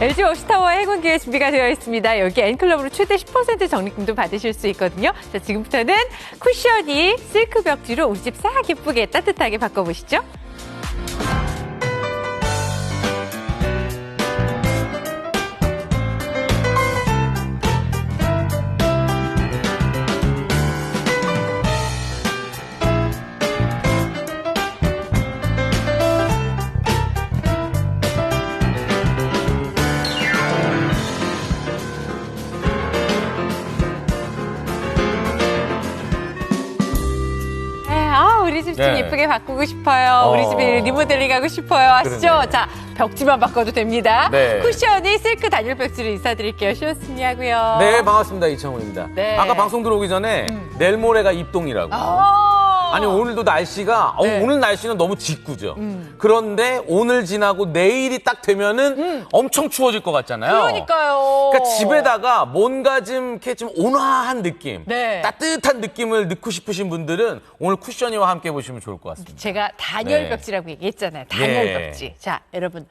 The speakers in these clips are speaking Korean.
LG 워시타워 해군기회 준비가 되어 있습니다. 여기 N클럽으로 최대 10% 적립금도 받으실 수 있거든요. 자, 지금부터는 쿠션이 실크 벽지로 우리 집 싹 예쁘게 따뜻하게 바꿔보시죠. 우리 집 좀 네. 예쁘게 바꾸고 싶어요. 우리 집에 리모델링 하고 싶어요. 아시죠? 그러네. 자, 벽지만 바꿔도 됩니다. 네. 쿠션이 실크 단열 벽지로 인사드릴게요. 쇼스미하고요. 네, 반갑습니다. 이창훈입니다. 네. 아까 방송 들어오기 전에 내일 모레가 입동이라고. 아니, 오늘도 날씨가, 네. 오늘 날씨는 너무 직구죠. 그런데 오늘 지나고 내일이 딱 되면은 엄청 추워질 것 같잖아요. 그러니까요. 그러니까 집에다가 뭔가 좀 이렇게 좀 온화한 느낌, 네. 따뜻한 느낌을 넣고 싶으신 분들은 오늘 쿠션이와 함께 보시면 좋을 것 같습니다. 제가 단열 네. 벽지라고 얘기했잖아요. 단열 예. 벽지. 자, 여러분.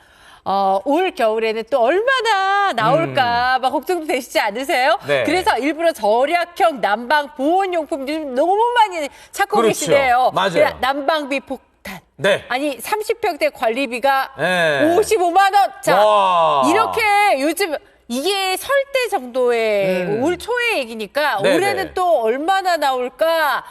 올 겨울에는 또 얼마나 나올까 막 걱정도 되시지 않으세요? 네. 그래서 일부러 절약형 난방 보온용품 좀 너무 많이 찾고 그렇죠. 계시대요. 맞아요. 그냥 난방비 폭탄. 네. 아니 30평대 관리비가 네. 55만 원. 자, 와. 이렇게 요즘 이게 설대 정도의 올 초의 얘기니까 네네. 올해는 또 얼마나 나올까?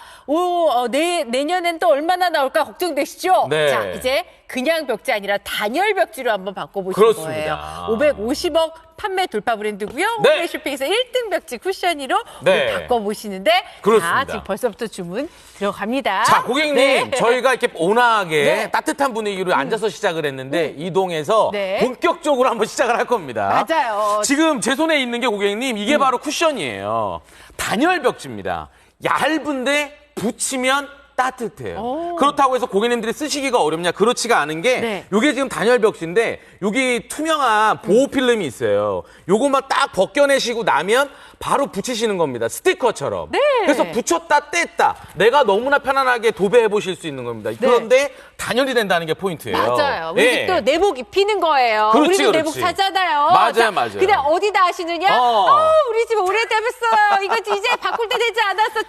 내년엔 또 얼마나 나올까 걱정되시죠? 네. 자, 이제 그냥 벽지 아니라 단열 벽지로 한번 바꿔보실 그렇습니다. 거예요. 550억 판매 돌파 브랜드고요. 네. 홈페이쇼핑에서 1등 벽지 쿠션이로 네. 바꿔보시는데 그렇습니다. 자, 지금 벌써부터 주문 들어갑니다. 자, 고객님, 네. 저희가 이렇게 온화하게 네. 따뜻한 분위기로 앉아서 시작을 했는데 이동해서 네. 본격적으로 한번 시작을 할 겁니다. 맞아요. 지금 제 손에 있는 게 고객님, 이게 바로 쿠션이에요. 단열 벽지입니다. 얇은데 붙이면 따뜻해요. 그렇다고 해서 고객님들이 쓰시기가 어렵냐? 그렇지가 않은 게 네. 이게 지금 단열 벽지인데 여기 투명한 보호 필름이 있어요. 요것만 딱 벗겨내시고 나면 바로 붙이시는 겁니다. 스티커처럼. 네. 그래서 붙였다 뗐다. 내가 너무나 편안하게 도배해 보실 수 있는 겁니다. 그런데 단열이 된다는 게 포인트예요. 맞아요. 우리 예. 집도 내복 입히는 거예요. 그렇지, 우리도 그렇지. 내복 사잖아요. 맞아요, 자, 맞아요. 근데 어디다 하시느냐? 우리 집 오래돼봤어요. 이거 이제 바꿀 때 되지 않았어.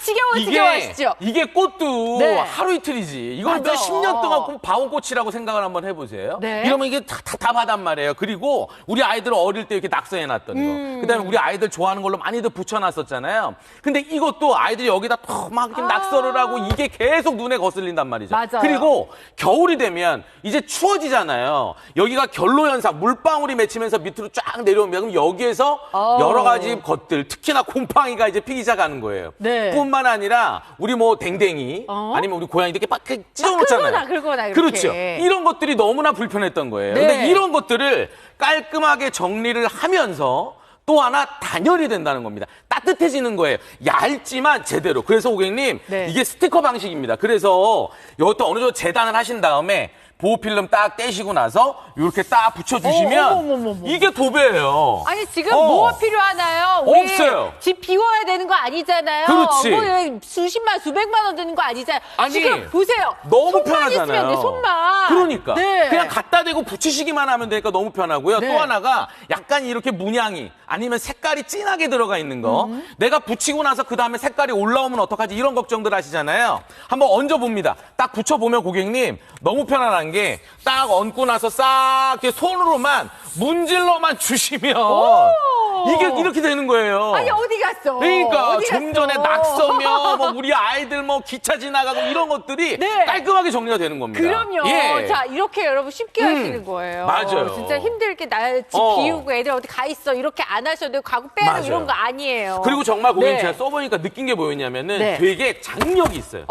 지겨워하시죠? 이게 꽃도 네. 하루 이틀이지. 이걸 맞아. 몇 10년 동안 봐온 꽃이라고 생각을 한번 해보세요. 네. 이러면 이게 다 답답하단 말이에요. 그리고 우리 아이들 어릴 때 이렇게 낙서해놨던 거. 그다음에 우리 아이들 좋아하는 걸로 많이들 붙여놨었잖아요. 근데 이것도 아이들이 여기다 막 이렇게 낙서를 하고 이게 계속 눈에 거슬린단 말이죠. 맞아요. 그리고 겨울이 되면 이제 추워지잖아요. 여기가 결로 현상, 물방울이 맺히면서 밑으로 쫙 내려오면 그럼 여기에서 여러 가지 것들, 특히나 곰팡이가 이제 피기 시작하는 거예요. 네. 뿐만 아니라 우리 뭐 댕댕이 아니면 우리 고양이들 이렇게 막 찢어놓잖아요. 긁거나 이렇게. 그렇죠. 이런 것들이 너무나 불편했던 거예요. 네. 근데 이런 것들을 깔끔하게 정리를 하면서 또 하나 단열이 된다는 겁니다. 따뜻해지는 거예요. 얇지만 제대로. 그래서 고객님 네. 이게 스티커 방식입니다. 그래서 이것도 어느 정도 재단을 하신 다음에 보호필름 딱 떼시고 나서 이렇게 딱 붙여주시면 어머머머머. 이게 도배예요. 아니 지금 뭐가 필요하나요? 우리 없어요. 집 비워야 되는 거 아니잖아요. 그렇지. 뭐 여기 수십만 수백만 원 드는 거 아니잖아요. 아니, 지금 보세요. 너무 손만 편하잖아요. 있으면 돼, 손만. 그러니까 네. 그냥 갖다 대고 붙이시기만 하면 되니까 너무 편하고요. 네. 또 하나가 약간 이렇게 문양이 아니면 색깔이 진하게 들어가 있는 거. 내가 붙이고 나서 그 다음에 색깔이 올라오면 어떡하지 이런 걱정들 하시잖아요. 한번 얹어봅니다. 딱 붙여보면 고객님 너무 편안한 게 딱 얹고 나서 싹 이렇게 손으로만 문질러만 주시면 이게 이렇게 되는 거예요. 아니 어디 갔어? 그러니까 어디 좀 갔어? 전에 낙서며 뭐 우리 아이들 뭐 기차 지나가고 이런 것들이 네. 깔끔하게 정리가 되는 겁니다. 그럼요. 예. 자, 이렇게 여러분 쉽게 하시는 거예요. 맞아요. 진짜 힘들게 나 집 비우고 애들 어디 가 있어. 이렇게 안 하셔도 가구 빼고 맞아요. 이런 거 아니에요. 그리고 정말 고객님 네. 제가 써보니까 느낀 게 뭐였냐면은 네. 되게 장력이 있어요.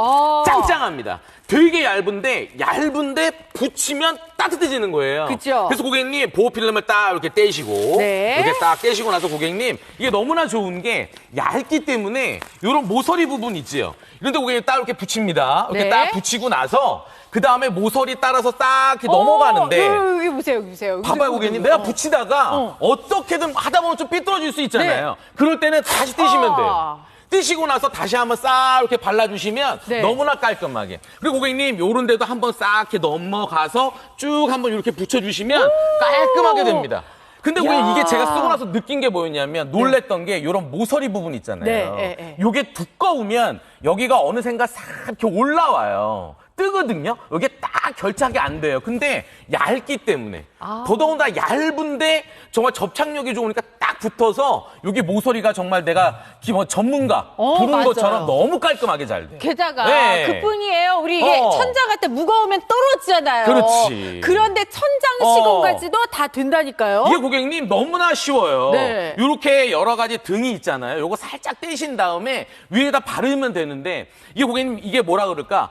짱짱합니다. 되게 얇은데 붙이면 따뜻해지는 거예요. 그쵸. 그래서 고객님 보호필름을 딱 이렇게 떼시고 네. 이렇게 딱 떼시고 나서 고객님 이게 너무나 좋은 게 얇기 때문에 이런 모서리 부분 있지요. 이런데 고객님 딱 이렇게 붙입니다. 이렇게 네. 딱 붙이고 나서 그 다음에 모서리 따라서 딱 이렇게 넘어가는데 여기 보세요, 여기 보세요. 봐봐요, 고객님. 내가 붙이다가 어떻게든 하다 보면 좀 삐뚤어질 수 있잖아요. 네. 그럴 때는 다시 떼시면 돼요. 떼시고 나서 다시 한번 싹 이렇게 발라주시면 네. 너무나 깔끔하게. 그리고 고객님, 요런 데도 한번 싹 이렇게 넘어가서 쭉 한번 이렇게 붙여주시면 깔끔하게 됩니다. 근데 야. 왜 이게 제가 쓰고 나서 느낀 게 뭐였냐면 놀랬던 게 이런 모서리 부분 있잖아요. 네. 요게 두꺼우면 여기가 어느샌가 싹 이렇게 올라와요. 뜨거든요. 이게 딱 결착이 안 돼요. 근데 얇기 때문에 더더군다나 얇은데 정말 접착력이 좋으니까 딱 붙어서 여기 모서리가 정말 내가 전문가 부른 맞아요. 것처럼 너무 깔끔하게 잘 돼요. 게다가 네. 그뿐이에요. 우리 이게 천장 같은 무거우면 떨어지잖아요. 그렇지. 그런데 천장 시공까지도 다 된다니까요. 이게 고객님 너무나 쉬워요. 네. 이렇게 여러 가지 등이 있잖아요. 요거 살짝 떼신 다음에 위에다 바르면 되는데 이게 고객님 이게 뭐라 그럴까?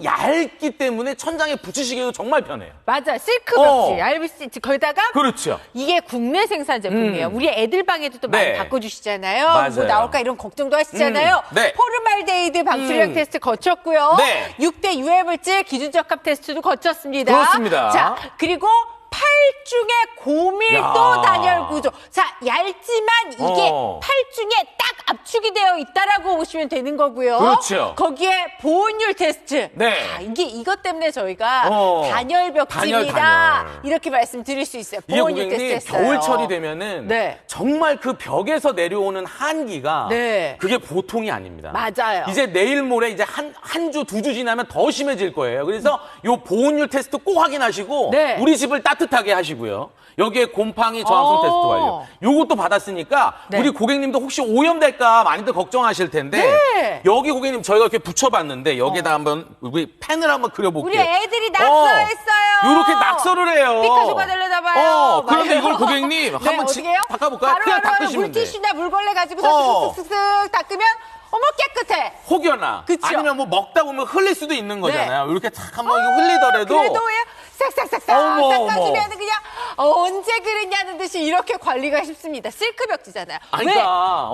얇기 때문에 천장에 붙이시기도 정말 편해요. 맞아. 실크 벽지, 얇으시 거기다가 그렇죠. 이게 국내 생산 제품이에요. 우리 애들 방에도 또 많이 네. 바꿔주시잖아요. 맞아요. 뭐 나올까 이런 걱정도 하시잖아요. 네. 포르말데이드 방출량 테스트 거쳤고요. 네. 6대 유해 물질 기준 적합 테스트도 거쳤습니다. 그렇습니다. 자, 그리고 8중의 고밀도 야. 단열 구조. 자, 얇지만 이게 8중에 딱 압축이 되어 있다라고 보시면 되는 거고요. 그렇죠. 거기에 보온율 테스트. 네. 이게 이것 때문에 저희가 단열 벽지입니다. 단열. 이렇게 말씀드릴 수 있어요. 이게 보온율 고객님 테스트했어요. 겨울철이 되면은 네. 정말 그 벽에서 내려오는 한기가 네. 그게 보통이 아닙니다. 맞아요. 이제 내일 모레 이제 한 주, 2주 지나면 더 심해질 거예요. 그래서 요 보온율 테스트 꼭 확인하시고 네. 우리 집을 따뜻하게 하시고요. 여기에 곰팡이 저항성 테스트 완료. 요것도 받았으니까 네. 우리 고객님도 혹시 오염될까 많이들 걱정하실 텐데 네. 여기 고객님 저희가 이렇게 붙여봤는데 여기에다 한번 우리 펜을 한번 그려볼게요. 우리 애들이 낙서했어요. 이렇게 낙서를 해요. 피카소가 되려다봐요. 그런데 이걸 고객님 한번 어떻게요? 닦아볼까요? 그냥 닦으시면 돼. 물티슈나 물걸레 가지고 어. 쓱쓱쓱쓱 닦으면 어머 깨끗해. 혹여나 그쵸? 아니면 뭐 먹다 보면 흘릴 수도 있는 거잖아요. 이렇게 탁 한번 흘리더라도 그래도 왜 싹싹싹싹 어머, 닦아주면 그냥 언제 그랬냐는 듯이 이렇게 관리가 쉽습니다. 실크 벽지잖아요. 아니, 왜? 그러니까,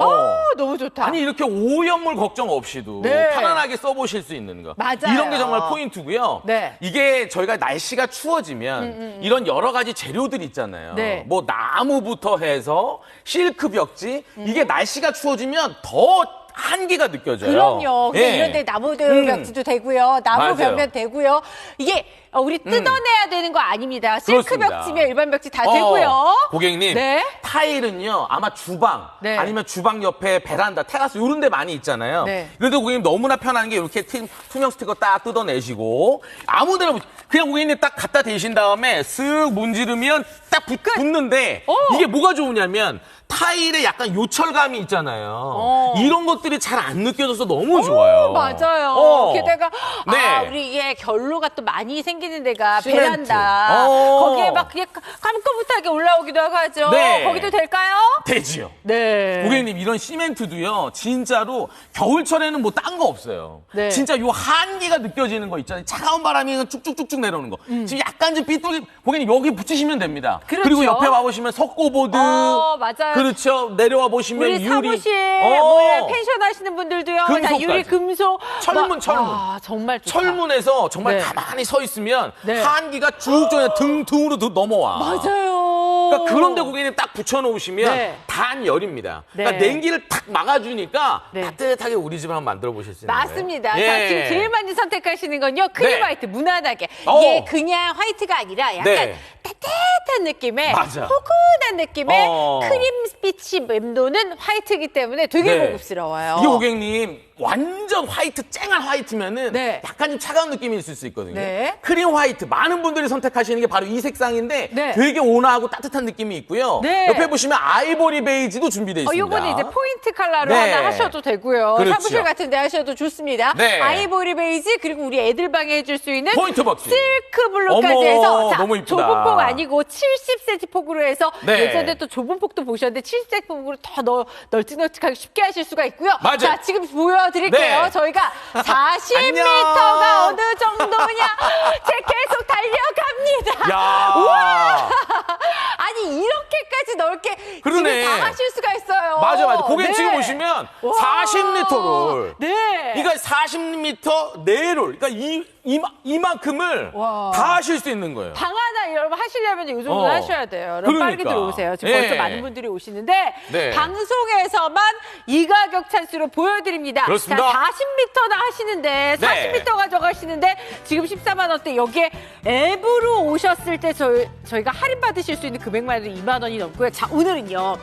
너무 좋다. 아니 이렇게 오염물 걱정 없이도 네. 편안하게 써보실 수 있는 거. 맞아요. 이런 게 정말 포인트고요. 네. 이게 저희가 날씨가 추워지면 이런 여러 가지 재료들 있잖아요. 네. 뭐 나무부터 해서 실크 벽지 이게 날씨가 추워지면 더 한기가 느껴져요. 그럼요. 근데 예. 이런 데 나무 벽지도 되고요. 나무 맞아요. 벽면 되고요. 이게 우리 뜯어내야 되는 거 아닙니다. 실크 그렇습니다. 벽지면 일반 벽지 다 되고요. 고객님, 네. 타일은요, 아마 주방, 네. 아니면 주방 옆에 베란다, 테라스 이런 데 많이 있잖아요. 네. 그래도 고객님 너무나 편한 게 이렇게 투명 스티커 딱 뜯어내시고, 아무 데나 그냥 고객님 딱 갖다 대신 다음에 쓱 문지르면 딱 붙는데, 이게 뭐가 좋으냐면, 타일에 약간 요철감이 있잖아요. 이런 것들이 잘 안 느껴져서 너무 좋아요. 맞아요. 게다가 네. 우리 이게 결로가 또 많이 생기는 데가 시멘트. 베란다. 거기에 막 그게 깜깜하게 올라오기도 하죠. 네. 거기도 될까요? 되지요. 네. 고객님 이런 시멘트도요 진짜로 겨울철에는 뭐 딴 거 없어요. 네. 진짜 요 한기가 느껴지는 거 있잖아요. 차가운 바람이 쭉쭉쭉쭉 내려오는 거. 지금 약간 좀 삐뚤이 고객님 여기 붙이시면 됩니다. 그렇죠. 리고 옆에 와 보시면 석고보드. 맞아요. 그렇죠. 내려와 보시면 우리 유리. 사무실, 뭐 펜션 하시는 분들도요. 다 금속까지. 유리, 금속. 철문. 정말 좋다. 철문에서 정말 네. 가만히 서 있으면 네. 한기가 쭉 등으로 넘어와. 맞아요. 그러니까 그런데 고객님 딱 붙여놓으시면 네. 단열입니다. 네. 그러니까 냉기를 탁 막아주니까 네. 따뜻하게 우리 집을 한번 만들어 보실 수 있는 거예요. 맞습니다. 예. 자, 지금 제일 많이 선택하시는 건요. 크림 네. 화이트, 무난하게. 어. 이게 그냥 화이트가 아니라 약간 네. 따뜻한 느낌의 맞아. 포근한 느낌의 어. 크림빛이 맴도는 화이트이기 때문에 되게 네. 고급스러워요. 이게 고객님 완전 화이트 쨍한 화이트면은 네. 약간 좀 차가운 느낌이 있을 수 있거든요. 네. 크림 화이트 많은 분들이 선택하시는 게 바로 이 색상인데 네. 되게 온화하고 따뜻한 느낌이 있고요. 네. 옆에 보시면 아이보리 베이지도 준비되어 있습니다. 요거는 이제 포인트 컬러로 네. 하나 하셔도 되고요. 그렇죠. 사무실 같은 데 하셔도 좋습니다. 네. 아이보리 베이지 그리고 우리 애들 방에 해줄 수 있는 포인트 벅지. 실크 블루까지 어머, 해서 자, 너무 이쁘다. 좁은 폭 아니고 70cm 폭으로 해서 네. 예전에 또 좁은 폭도 보셨는데 70cm 폭으로 더 널찍널찍하게 쉽게 하실 수가 있고요. 맞아요. 자, 지금 보여드릴게요. 네. 저희가 40m가 안녕. 어느 정도냐 제 계속 달려갑니다. 야. 아니 이렇게까지 넓게 그러네. 집에 다 하실 수가 있어요. 맞아. 고객님 네. 지금 보시면 와. 40m 롤. 네. 그러니까 40m 내롤. 그러니까 이만큼을 와. 다 하실 수 있는 거예요. 방 하나 여러분 하시려면 이 정도 하셔야 돼요. 여러분 빨리 그러니까. 들어오세요. 지금 예. 벌써 많은 분들이 오시는데 네. 방송에서만 이 가격 찬스로 보여드립니다. 그렇습니다. 자, 40m나 하시는데 40m 가져가시는데 지금 14만 원대 여기에 앱으로 오셨을 때 저희가 할인 받으실 수 있는 금액만 해도 2만 원이 넘고요. 자, 오늘은요.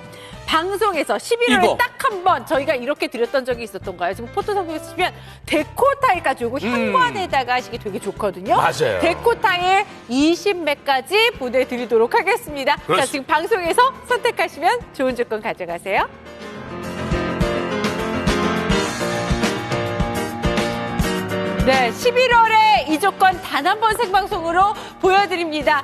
방송에서 11월에 이거. 딱 한 번 저희가 이렇게 드렸던 적이 있었던가요? 지금 포토상품에 쓰시면 데코 타일까지 오고 현관에다가 하시기 되게 좋거든요. 맞아요. 데코 타일 20매까지 보내드리도록 하겠습니다. 자, 그렇습니다. 지금 방송에서 선택하시면 좋은 조건 가져가세요. 네, 11월에 이 조건 단 한 번 생방송으로 보여드립니다.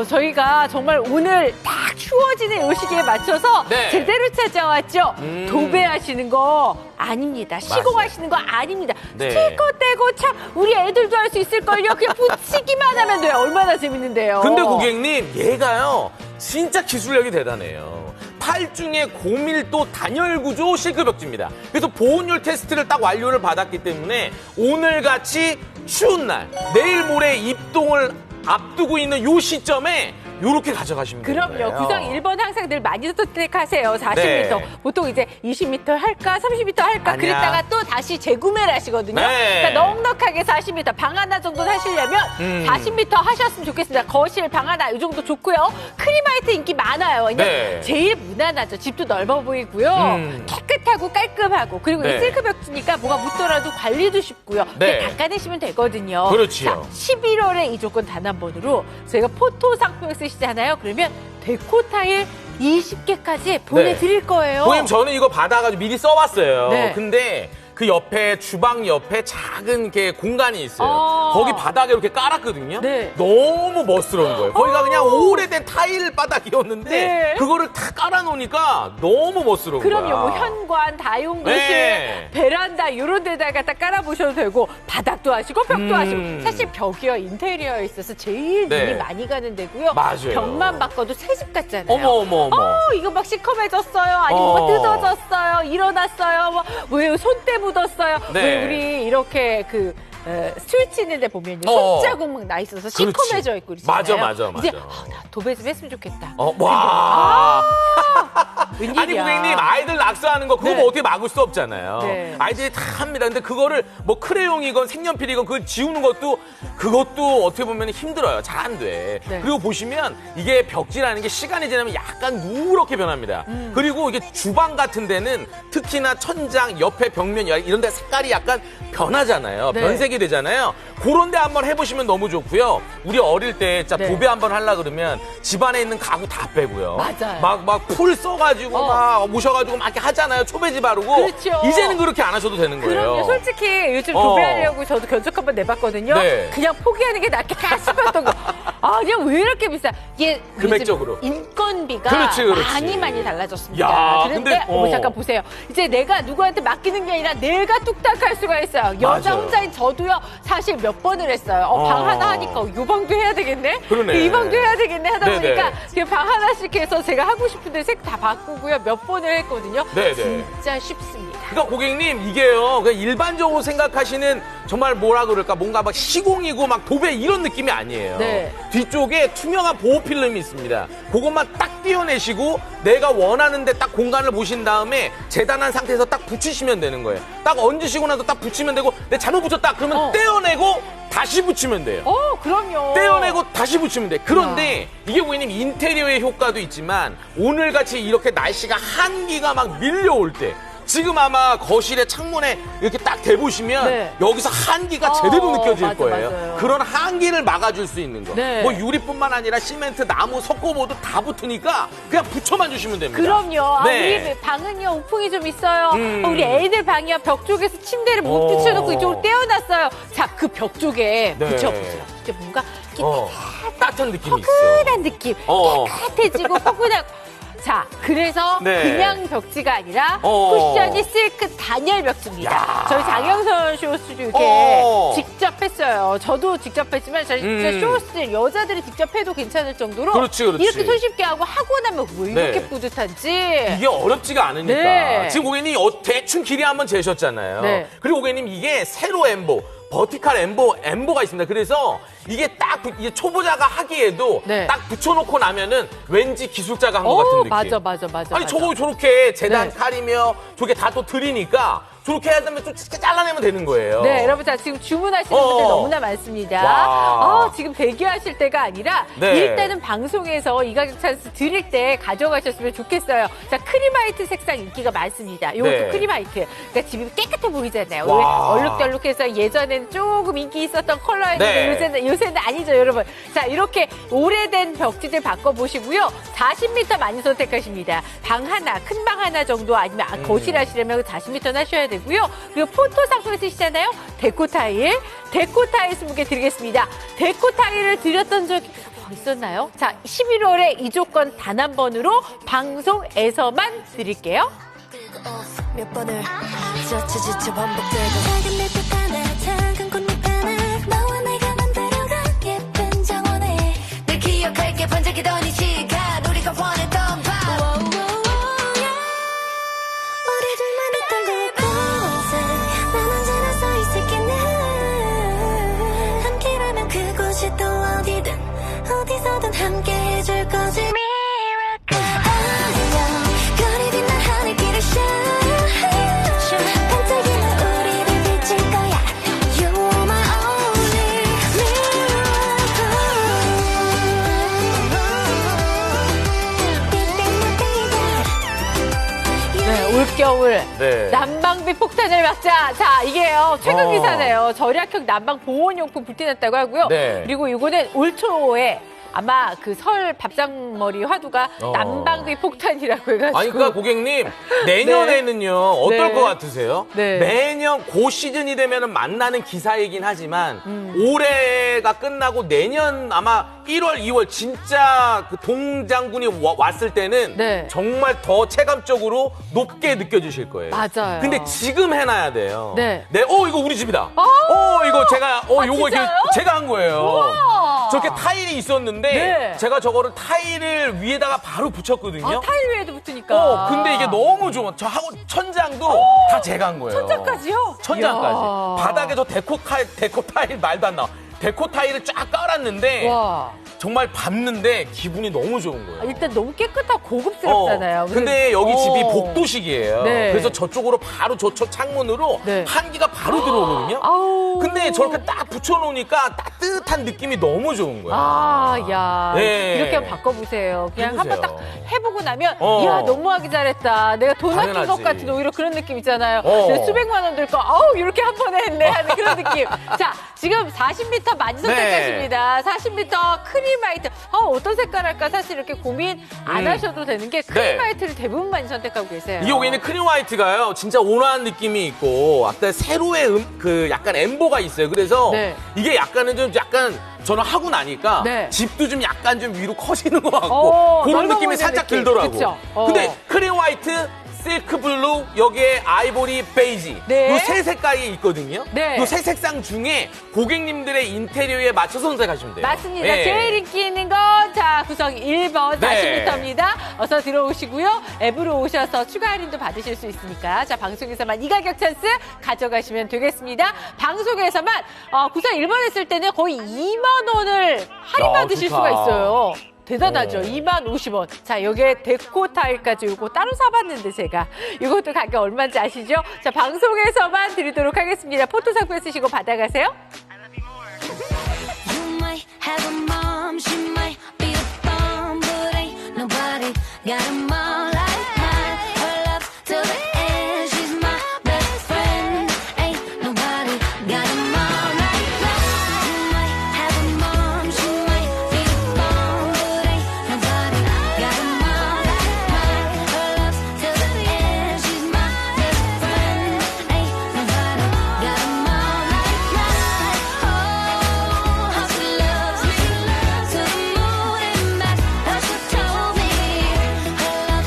저희가 정말 오늘 딱 추워지는 이 시기에 맞춰서 네. 제대로 찾아왔죠. 도배하시는 거 아닙니다. 시공하시는 거 아닙니다. 네. 스티커 떼고 참 우리 애들도 할 수 있을걸요. 그냥 붙이기만 하면 돼요. 얼마나 재밌는데요. 근데 고객님, 얘가요, 진짜 기술력이 대단해요. 8중의 고밀도 단열 구조 실크 벽지입니다. 그래서 보온율 테스트를 딱 완료를 받았기 때문에 오늘같이 추운 날, 내일 모레 입동을 앞두고 있는 요 시점에 요렇게 가져가시면 돼요. 그럼요. 구성 1번 항상 늘 많이 선택하세요. 40m. 네. 보통 이제 20m 할까, 30m 할까, 아니야. 그랬다가 또 다시 재구매를 하시거든요. 네. 그러니까 넉넉하게 40m, 방 하나 정도는 하시려면 40m 하셨으면 좋겠습니다. 거실, 방 하나 이 정도 좋고요. 크리마이트 인기 많아요. 왜냐면 네. 제일 무난하죠. 집도 넓어 보이고요. 깨끗하고 깔끔하고. 그리고 네. 이 실크 벽지니까 뭐가 묻더라도 관리도 쉽고요. 네. 그냥 닦아내시면 되거든요. 그렇지요. 자, 11월에 이 조건 단 한 번으로 저희가 포토 상품을 쓰시잖아요. 그러면 데코 타일 20개까지 보내드릴 거예요. 고객님, 저는 이거 받아가지고 미리 써봤어요. 네. 근데 그 옆에, 주방 옆에 작은 게 공간이 있어요. 어. 거기 바닥에 이렇게 깔았거든요. 네. 너무 멋스러운 거예요. 거기가 그냥 오래된 타일 바닥이었는데 네. 그거를 다 깔아놓으니까 너무 멋스러운 거야. 그럼요. 뭐 현관, 다용도실, 네. 베란다 이런 데다가 딱 깔아보셔도 되고 바닥도 하시고 벽도 하시고 사실 벽이요 인테리어에 있어서 제일 네. 눈이 많이 가는 데고요. 맞아요. 벽만 바꿔도 새 집 같잖아요. 어머. 이거 막 시커매졌어요. 아니 뭐가 뜯어졌어요. 일어났어요. 왜 손때 묻었어요. 네. 왜 우리 이렇게 스위치 있는데 보면요. 손자국 막 나 있어서 시커매져 있고 그러잖아요. 맞아. 이제 나 도배 좀 했으면 좋겠다. 와. 웬일이야. 아니 고객님, 아이들 낙서하는 거 그거 네. 뭐 어떻게 막을 수 없잖아요. 네. 아이들이 다 합니다. 근데 그거를 뭐 크레용이건 색연필이건 그걸 지우는 그것도 어떻게 보면 힘들어요. 잘 안 돼. 네. 그리고 보시면 이게 벽지라는 게 시간이 지나면 약간 누렇게 변합니다. 그리고 이게 주방 같은 데는 특히나 천장, 옆에 벽면 이런 데 색깔이 약간 변하잖아요. 네. 변색이 되잖아요. 그런 데 한번 해보시면 너무 좋고요. 우리 어릴 때 진짜 네. 도배 한번 하려 그러면 집안에 있는 가구 다 빼고요. 맞아요. 막 풀 써가지고 막 모셔가지고 막 이렇게 하잖아요. 초배지 바르고. 그렇죠. 이제는 그렇게 안 하셔도 되는 거예요. 그럼요. 솔직히 요즘 도배하려고 저도 견적 한번 내봤거든요. 네. 그냥 포기하는 게 낫겠다 싶었던 거. 아니 왜 이렇게 비싸? 이게 요즘 금액적으로. 인건비가 그렇지. 많이 달라졌습니다. 야, 그런데 근데, 잠깐 보세요. 이제 내가 누구한테 맡기는 게 아니라 내가 뚝딱 할 수가 있어요. 여자 맞아요. 혼자인 저도요. 사실 몇 번을 했어요. 방 하나 하니까 요 방도 해야 되겠네. 그러네. 이 방도 해야 되겠네 하다 네네. 보니까 그냥 방 하나씩 해서 제가 하고 싶은데 색 다 바꾸고요. 몇 번을 했거든요. 네네. 진짜 쉽습니다. 그러니까 고객님, 이게요, 그냥 일반적으로 생각하시는 정말 뭐라 그럴까, 뭔가 막 시공이고 막 도배 이런 느낌이 아니에요. 네. 뒤쪽에 투명한 보호 필름이 있습니다. 그것만 딱 띄어내시고 내가 원하는데 딱 공간을 보신 다음에 재단한 상태에서 딱 붙이시면 되는 거예요. 딱 얹으시고 나서 딱 붙이면 되고, 내 잘못 붙였다 그러면 떼어내고 다시 붙이면 돼요. 그럼요. 떼어내고 다시 붙이면 돼. 그런데 이게 고객님 인테리어의 효과도 있지만 오늘같이 이렇게 날씨가 한기가 막 밀려올 때 지금 아마 거실에 창문에 이렇게 딱 대보시면 네. 여기서 한기가 제대로 느껴질 맞아, 거예요. 맞아요. 그런 한기를 막아줄 수 있는 거. 네. 뭐 유리뿐만 아니라 시멘트, 나무, 석고보드 다 붙으니까 그냥 붙여만 주시면 됩니다. 그럼요. 네. 우리 방은요, 오풍이 좀 있어요. 우리 애들 방이요, 벽 쪽에서 침대를 못 붙여놓고 이쪽으로 떼어놨어요. 자, 그 벽 쪽에 네. 붙여보세요. 이제 뭔가 이렇게 따뜻한 느낌이 있어. 포근한 느낌. 어. 깨끗해지고 포근하고. 자, 그래서 네. 그냥 벽지가 아니라 어. 쿠션이 실크 단열 벽지입니다. 야. 저희 장영선 쇼스도 이렇게 직접 했어요. 저도 직접 했지만 저희 진짜 쇼스 여자들이 직접 해도 괜찮을 정도로 그렇지. 이렇게 손쉽게 하고 나면 왜 이렇게 네. 뿌듯한지. 이게 어렵지가 않으니까. 네. 지금 고객님 대충 길이 한번 재셨잖아요. 네. 그리고 고객님 이게 세로 엠보, 버티칼 엠보가 있습니다. 그래서 이게 딱 이게 초보자가 하기에도 네. 딱 붙여놓고 나면은 왠지 기술자가 한 것 같은 느낌. 맞아. 아니 저거 저렇게 재단 네. 칼이며 저게 다 또 들이니까 저렇게 해야 되면 좀 잘라내면 되는 거예요. 네, 여러분, 자, 지금 주문하시는 분들 너무나 많습니다. 와. 지금 대기하실 때가 아니라, 네. 일단은 방송에서 이 가격 찬스 드릴 때 가져가셨으면 좋겠어요. 자, 크림화이트 색상 인기가 많습니다. 요것도 네. 크림화이트. 그러니까 집이 깨끗해 보이잖아요. 와. 왜 얼룩덜룩해서 예전엔 조금 인기 있었던 컬러였는데 네. 요새는 아니죠, 여러분. 자, 이렇게 오래된 벽지들 바꿔보시고요. 40m 많이 선택하십니다. 방 하나, 큰 방 하나 정도 아니면 거실 하시려면 40m는 하셔야 되고요. 그리고 포토 상품 쓰시잖아요. 데코 타일 20개 드리겠습니다. 데코 타일을 드렸던 적이 있었나요? 자, 11월에 이 조건 단 한 번으로 방송에서만 드릴게요. 몇 번을 지쳐 반복되고 작은 내 하나 작은 꽃잎 하나 너와 내가 만들어간 예쁜 정원에 늘 기억할게 반짝이던 이 시간 우리가 원했던 밤 우리 둘만 있던 그곳에 난 언제나 서 있을게 늘 함께라면 그곳이 또 어디서든 함께 해줄 거지 별이 빛나 하늘길을 반짝이는 우리를 비칠 거야 You're my only miracle 네, 올겨울 네. 난방비 폭탄을 막자. 자, 이게요. 최근 어. 기사네요. 절약형 난방 보온용품 불티났다고 하고요. 네. 그리고 이거는 올 초에 아마 그 설 밥상머리 화두가 난방비 폭탄이라고 해가지고. 아니, 그러니까 고객님, 내년에는요, 어떨 네. 것 같으세요? 네. 매년 고 시즌이 되면 만나는 기사이긴 하지만, 올해가 끝나고 내년 아마 1월, 2월 진짜 그 동장군이 왔을 때는 네. 정말 더 체감적으로 높게 느껴지실 거예요. 맞아요. 근데 지금 해놔야 돼요. 네. 이거 우리 집이다. 이거 제가, 요거 이렇게 진짜요? 제가 한 거예요. 우와. 저렇게 타일이 있었는데, 네. 제가 저거를 타일을 위에다가 바로 붙였거든요. 타일 위에도 붙으니까. 근데 이게 너무 좋아. 저 하고 천장도 다 제가 한 거예요. 천장까지요? 천장까지. 이야. 바닥에 저 데코 타일 말도 안 나와. 데코 타일을 쫙 깔았는데 와. 정말 밟는데 기분이 너무 좋은 거예요. 일단 너무 깨끗하고 고급스럽잖아요. 근데 여기 집이 복도식이에요. 네. 그래서 저쪽으로 바로 저 창문으로 네. 한기가 바로 들어오거든요. 아우. 근데 저렇게 딱 붙여놓으니까 따뜻한 느낌이 너무 좋은 거예요. 야. 네. 이렇게 한번 바꿔보세요. 그냥 해보세요. 한번 딱 해보고 나면, 어. 너무 하기 잘했다. 내가 돈 아낀 당연하지. 것 같은 오히려 그런 느낌 있잖아요. 어. 내가 수백만 원 들거, 이렇게 한 번에 했네. 하는 그런 느낌. 자, 지금 40m 많이 선택하십니다. 40m 크림화이트. 어떤 색깔 할까? 사실 이렇게 고민 안 하셔도 되는 게 크림화이트를 대부분 많이 선택하고 계세요. 이 여기 있는 크림 화이트가요, 진짜 온화한 느낌이 있고, 아까 세로의 그 약간 엠보가 있어요. 그래서 네. 이게 약간은 좀 약간 저는 하고 나니까 네. 집도 좀 약간 좀 위로 커지는 것 같고 그런 넓어 느낌이 보이는 살짝 느낌. 들더라고. 그쵸? 근데 크림 화이트, 실크 블루, 여기에 아이보리 베이지. 네. 이 세 색깔이 있거든요. 네. 이 세 색상 중에 고객님들의 인테리어에 맞춰서 선택하시면 돼요. 맞습니다. 네. 제일 인기 있는 건, 자, 구성 1번 네. 40m입니다. 어서 들어오시고요. 앱으로 오셔서 추가 할인도 받으실 수 있으니까. 자, 방송에서만 이 가격 찬스 가져가시면 되겠습니다. 방송에서만, 구성 1번 했을 때는 거의 2만 원을 할인받으실 좋다. 수가 있어요. 대단하죠. 2만 50원. 자, 여기에 데코 타일까지 요거 따로 사봤는데 제가. 이것도 가격 얼마인지 아시죠? 자, 방송에서만 드리도록 하겠습니다. 포토 상품 쓰시고 받아가세요. You might have a mom, she might be the bomb, but ain't nobody got a mom like mine. Her love till the end, she's my best friend. Ain't nobody got a mom like mine. You might have a mom, she might be the bomb, but ain't nobody got a mom like mine. Her love till the end, she's my best friend. Ain't nobody got a mom like mine. Oh, how she loves me to the moon and back. That's what told me her love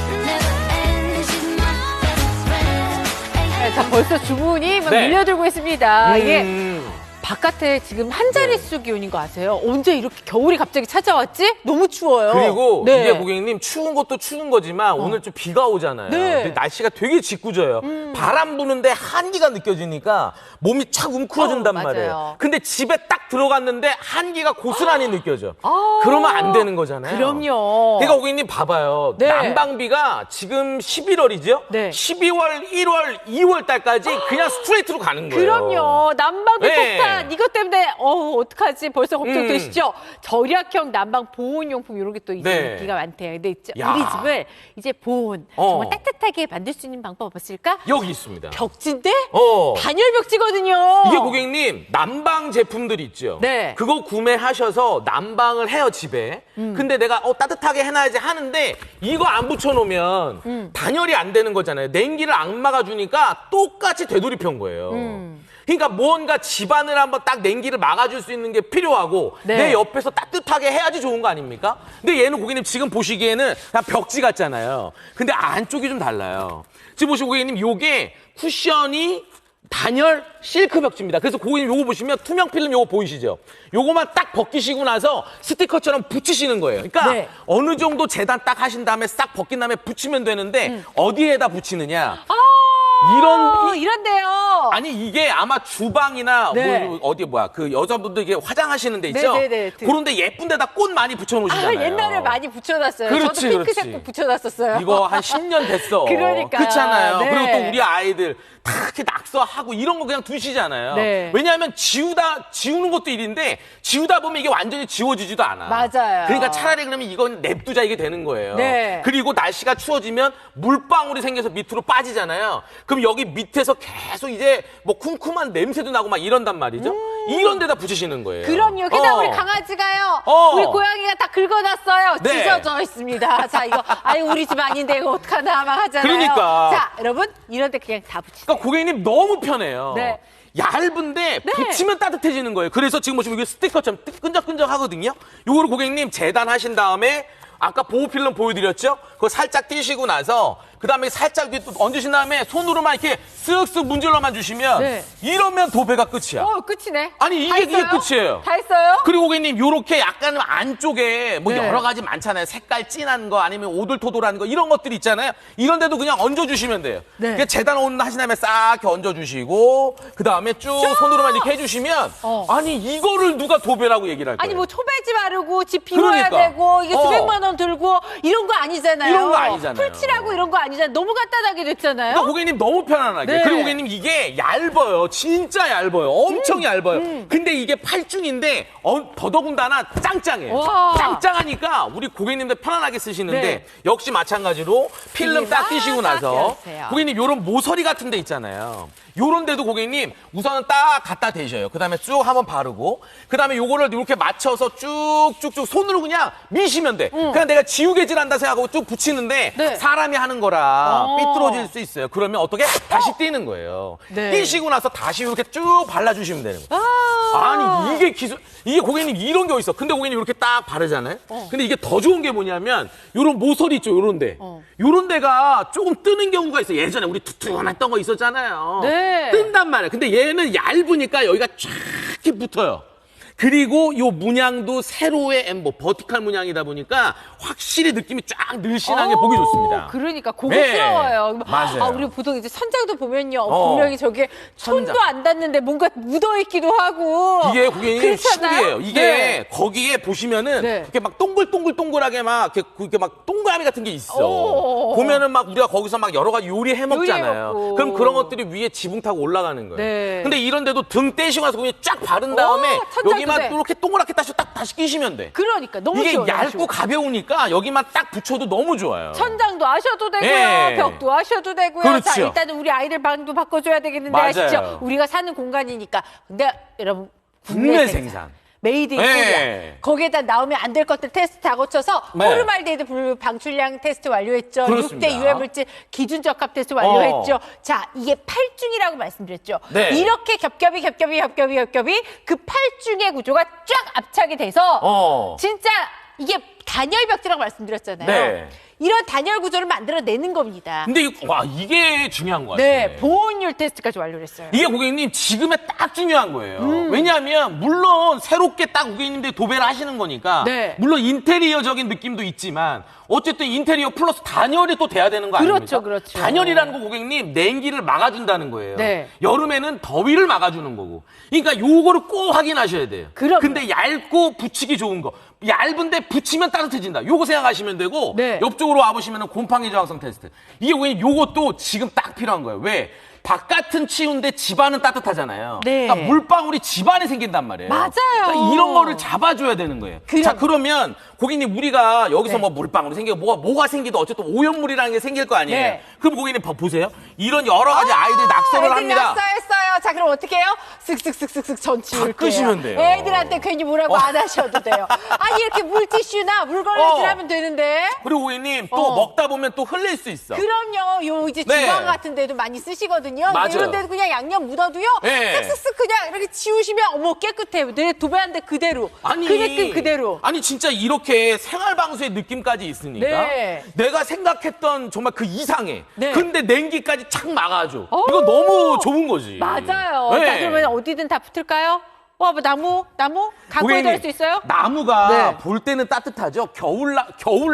벌써 주문이 막 네. 밀려들고 있습니다. 이게 바깥에 지금 한 자릿수 기온인 거 아세요? 언제 이렇게 겨울이 갑자기 찾아왔지? 너무 추워요. 그리고 네. 이게 고객님 추운 것도 추운 거지만 오늘 좀 비가 오잖아요. 네. 근데 날씨가 되게 짓궂어요. 바람 부는데 한기가 느껴지니까 몸이 착 웅크러진단 맞아요. 말이에요. 근데 집에 딱 들어갔는데 한기가 고스란히 느껴져. 그러면 안 되는 거잖아요. 그럼요. 그러니까 고객님 봐봐요. 네. 난방비가 지금 11월이죠? 네. 12월, 1월, 2월 달까지 그냥 스트레이트로 가는 거예요. 그럼요. 난방비 네. 폭탄 이것 때문에 어떡하지 벌써 걱정되시죠? 절약형 난방 보온용품 이런 게 또 이제 네. 인기가 많대요. 근데 야. 우리 집을 이제 보온 정말 따뜻하게 만들 수 있는 방법 없을까? 여기 있습니다. 벽지인데 어. 단열 벽지거든요. 이게 고객님 난방 제품들이 있죠. 네. 그거 구매하셔서 난방을 해요 집에. 근데 내가 따뜻하게 해놔야지 하는데 이거 안 붙여놓으면 단열이 안 되는 거잖아요. 냉기를 안 막아주니까 똑같이 되돌이편 거예요. 그러니까 뭔가 집안을 한번 딱 냉기를 막아줄 수 있는 게 필요하고 네. 내 옆에서 따뜻하게 해야지 좋은 거 아닙니까? 근데 얘는 고객님 지금 보시기에는 그냥 벽지 같잖아요. 근데 안쪽이 좀 달라요. 지금 보시고 고객님 요게 쿠션이 단열 실크 벽지입니다. 그래서 고객님 요거 보시면 투명 필름 요거 보이시죠? 요거만 딱 벗기시고 나서 스티커처럼 붙이시는 거예요. 그러니까 네. 어느 정도 재단 딱 하신 다음에 싹 벗긴 다음에 붙이면 되는데 어디에다 붙이느냐? 이런데요. 아니 이게 아마 주방이나 네. 뭐 어디 그 여자분들 이게 화장하시는 데 있죠? 네네네. 그런데 예쁜 데다 꽃 많이 붙여놓으시잖아요. 옛날에 많이 붙여놨어요. 그렇지, 저도 핑크색 그렇지. 꼭 붙여놨었어요. 이거 한 10년 됐어. 그러니까. 그렇잖아요. 네. 그리고 또 우리 아이들 다 이렇게 낙서하고 이런 거 그냥 두시잖아요. 네. 왜냐하면 지우는 것도 일인데 지우다 보면 이게 완전히 지워지지도 않아. 맞아요. 그러니까 차라리 그러면 이건 냅두자 이게 되는 거예요. 네. 그리고 날씨가 추워지면 물방울이 생겨서 밑으로 빠지잖아요. 그럼 여기 밑에서 계속 이제 뭐 쿰쿰한 냄새도 나고 막 이런단 말이죠. 이런 데다 붙이시는 거예요. 그럼요. 게다가 우리 강아지가요. 우리 고양이가 다 긁어놨어요. 네. 찢어져 있습니다. 자, 이거 아유 우리 집 아닌데 이거 어떡하나 막 하잖아요. 그러니까. 자, 여러분 이런 데 그냥 다 붙이세요. 그러니까 고객님 너무 편해요. 네. 얇은데 붙이면 따뜻해지는 거예요. 그래서 지금 보시면 이게 스티커처럼 끈적끈적 하거든요. 요거를 고객님 재단하신 다음에 아까 보호필름 보여드렸죠? 그거 살짝 띄시고 나서 그다음에 살짝 이렇게 또 얹으신 다음에 손으로만 이렇게 쓱쓱 문질러만 주시면 네. 이러면 도배가 끝이야. 끝이네. 아니 다 이게 했어요? 끝이에요. 다 했어요? 그리고 고객님 요렇게 약간 안쪽에 뭐 네. 여러 가지 많잖아요. 색깔 진한 거 아니면 오돌토돌한 거 이런 것들이 있잖아요. 이런 데도 그냥 얹어주시면 돼요. 네. 그냥 재단 하신 다음에 싹 이렇게 얹어주시고 그다음에 쭉 손으로만 이렇게 해주시면 아니 이거를 누가 도배라고 얘기를 할까요? 아니 뭐 초배지 바르고 집 비워야 그러니까. 되고 이게 수백만 원 들고 이런 거 아니잖아요. 이런 거 아니잖아요. 풀칠하고 이런 거 아니잖아요. 너무 간단하게 됐잖아요. 그러니까 고객님 너무 편안하게. 네. 그리고 고객님 이게 얇아요. 진짜 얇아요. 엄청 얇아요. 근데 이게 8중인데 더더군다나 짱짱해요. 와. 짱짱하니까 우리 고객님들 편안하게 쓰시는데 네. 역시 마찬가지로 필름 딱 끼시고 나서 껴주세요. 고객님 요런 모서리 같은 데 있잖아요. 요런 데도 고객님 우선은 딱 갖다 대셔요. 그다음에 쭉 한번 바르고 그다음에 요거를 이렇게 맞춰서 쭉쭉쭉 손으로 그냥 미시면 돼. 그냥 내가 지우개질한다 생각하고 쭉 붙이는데 네. 사람이 하는 거라 삐뚤어질 수 있어요. 그러면 어떻게? 다시 띄는 거예요. 네. 띄시고 나서 다시 이렇게 쭉 발라주시면 되는 거예요. 아니 이게 기술 이게 고객님 이런 게 어딨어. 근데 고객님 이렇게 딱 바르잖아요. 근데 이게 더 좋은 게 뭐냐면 요런 모서리 있죠. 요런 데. 요런 데가 조금 뜨는 경우가 있어요. 예전에 우리 투투했던 거 있었잖아요. 네. 뜬단 말이에요. 근데 얘는 얇으니까 여기가 쫙 이렇게 붙어요. 그리고 요 문양도 세로의 엠보 버티칼 문양이다 보니까 확실히 느낌이 쫙 늘씬하게 보기 좋습니다. 그러니까 고급스러워요. 맞아요. 우리 보통 이제 천장도 보면요. 분명히 저게 손도 천장. 안 닿는데 뭔가 묻어있기도 하고. 이게 고객님 그렇잖아요? 신기해요. 이게 네. 거기에 보시면은 네. 이렇게 막 동글동글동글하게 막 이렇게 막 동그라미 같은 게 있어. 오. 보면은 막 우리가 거기서 막 여러 가지 요리 해 먹잖아요. 요리해먹고. 그럼 그런 것들이 위에 지붕 타고 올라가는 거예요. 네. 근데 이런데도 등 떼시고 나서 그냥 쫙 바른 다음에 천장도 여기만 돼. 이렇게 동그랗게 다시 끼시면 돼. 그러니까 너무 이게 좋아요. 얇고 가벼우니까 여기만 딱 붙여도 너무 좋아요. 천장도 하셔도 되고요. 네. 벽도 하셔도 되고요. 그렇죠. 자, 일단은 우리 아이들 방도 바꿔줘야 되겠는데 맞아요. 아시죠? 우리가 사는 공간이니까. 근데 여러분 국내 생산. 메이드 인 네. 코리아. 거기에다 나오면 안 될 것들 테스트 다 거쳐서 네. 포르말데히드 불 방출량 테스트 완료했죠. 그렇습니다. 6대 유해물질 기준 적합 테스트 완료했죠. 자, 이게 8중이라고 말씀드렸죠. 네. 이렇게 겹겹이 그 8중의 구조가 쫙 압착이 돼서 진짜 이게 단열 벽지라고 말씀드렸잖아요. 네. 이런 단열 구조를 만들어내는 겁니다. 근데 이게 중요한 것 같아요. 네, 보온율 테스트까지 완료를 했어요. 이게 고객님 지금에 딱 중요한 거예요. 왜냐하면 물론 새롭게 딱 고객님들이 도배를 하시는 거니까 네. 물론 인테리어적인 느낌도 있지만 어쨌든 인테리어 플러스 단열이 또 돼야 되는 거 아닙니까? 그렇죠, 그렇죠. 단열이라는 거 고객님 냉기를 막아준다는 거예요. 네. 여름에는 더위를 막아주는 거고. 그러니까 요거를 꼭 확인하셔야 돼요. 그럼요. 근데 얇고 붙이기 좋은 거. 얇은데 붙이면 따뜻해진다. 요거 생각하시면 되고 네. 옆쪽으로 와보시면 곰팡이 저항성 테스트. 이게 고객님 요것도 지금 딱 필요한 거예요. 왜? 바깥은 치운데 집안은 따뜻하잖아요. 네. 그러니까 물방울이 집안에 생긴단 말이에요. 맞아요. 그러니까 이런 거를 잡아줘야 되는 거예요. 자, 그러면 고객님 우리가 여기서 네. 뭐 물방울이 생기고 뭐가 생기도 어쨌든 오염물이라는 게 생길 거 아니에요. 네. 그럼 고객님 보세요. 이런 여러 가지 아이들이 낙서를 애들이 합니다. 낙서했어요. 자, 그럼 어떻게 해요? 쓱쓱쓱쓱쓱 전 치울 거예요. 닦으시면 돼요. 애들한테 괜히 뭐라고 안 하셔도 돼요. 아니, 이렇게 물티슈나 물걸레질 하면 되는데. 그리고 고객님 또 먹다 보면 또 흘릴 수 있어. 그럼요. 요 이제 네. 주방 같은 데도 많이 쓰시거든요. 맞아요. 이런 데도 그냥 양념 묻어도요. 네. 쓱쓱쓱 그냥 이렇게 치우시면 어머 깨끗해요. 내 도배한데 그대로. 아니, 그 느낌 그대로. 아니 진짜 이렇게 생활방수의 느낌까지 있으니까 네. 내가 생각했던 정말 그 이상해. 네. 근데 냉기까지 착 막아줘. 이거 너무 좋은 거지. 맞아요. 네. 자, 그러면 어디든 다 붙을까요? 뭐 나무? 강보에도 할 수 있어요? 나무가 네. 볼 때는 따뜻하죠. 겨울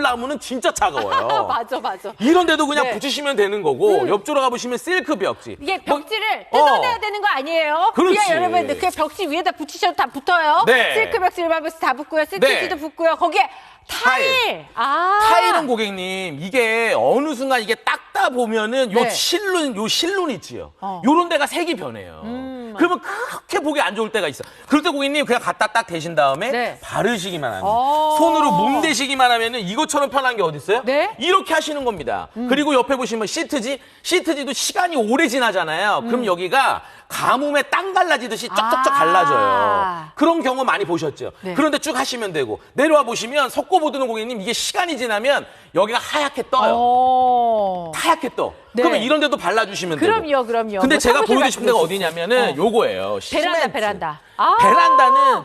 나무는 진짜 차가워요. 맞아. 이런데도 그냥 네. 붙이시면 되는 거고 옆쪽으로 가보시면 실크 벽지. 이게 벽지를 뭐, 뜯어내야 되는 거 아니에요? 그렇지. 그냥 여러분 그 벽지 위에다 붙이셔도 다 붙어요. 네. 실크 벽지 일반벽지 다 붙고요. 스티치도 붙고요. 거기에 타일. 타일은 고객님 이게 어느 순간 이게 닦다 보면은 요 네. 실눈 있지요. 요런 데가 색이 변해요. 그러면 그렇게 보기 안 좋을 때가 있어. 그럴 때 고객님 그냥 갖다 딱 대신 다음에 네. 바르시기만 하면 손으로 문대시기만 하면은 이것처럼 편한 게 어디 있어요? 네. 이렇게 하시는 겁니다. 그리고 옆에 보시면 시트지도 시간이 오래 지나잖아요. 그럼 여기가 가뭄에 땅 갈라지듯이 쩍쩍쩍 갈라져요. 그런 경우 많이 보셨죠? 네. 그런데 쭉 하시면 되고 내려와 보시면 석고보드는 고객님 이게 시간이 지나면 여기가 하얗게 떠요. 하얗게 떠. 네. 그러면 이런 데도 발라주시면 되고. 그럼요. 근데 뭐 제가 사무실 보여드리고 같은 싶은 데가 거 어디냐면은 요거예요. 베란다. 베란다는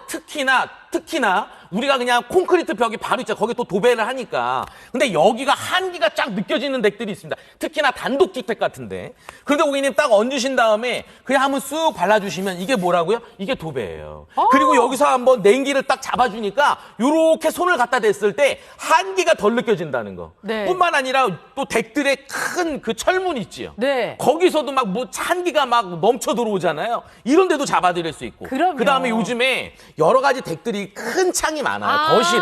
특히나 우리가 그냥 콘크리트 벽이 바로 있잖아요. 거기 또 도배를 하니까. 근데 여기가 한기가 쫙 느껴지는 덱들이 있습니다. 특히나 단독주택 같은데. 그런데 고객님 딱 얹으신 다음에 그냥 한번 쑥 발라주시면 이게 뭐라고요? 이게 도배예요. 그리고 여기서 한번 냉기를 딱 잡아주니까 요렇게 손을 갖다 댔을 때 한기가 덜 느껴진다는 거. 네. 뿐만 아니라 또 덱들의 큰 그 철문 있지요. 네. 거기서도 막 뭐 한기가 막 넘쳐 들어오잖아요. 이런 데도 잡아드릴 수 있고. 그럼요. 그다음에 요즘에 여러 가지 덱들이 큰 창이 많아요. 거실에.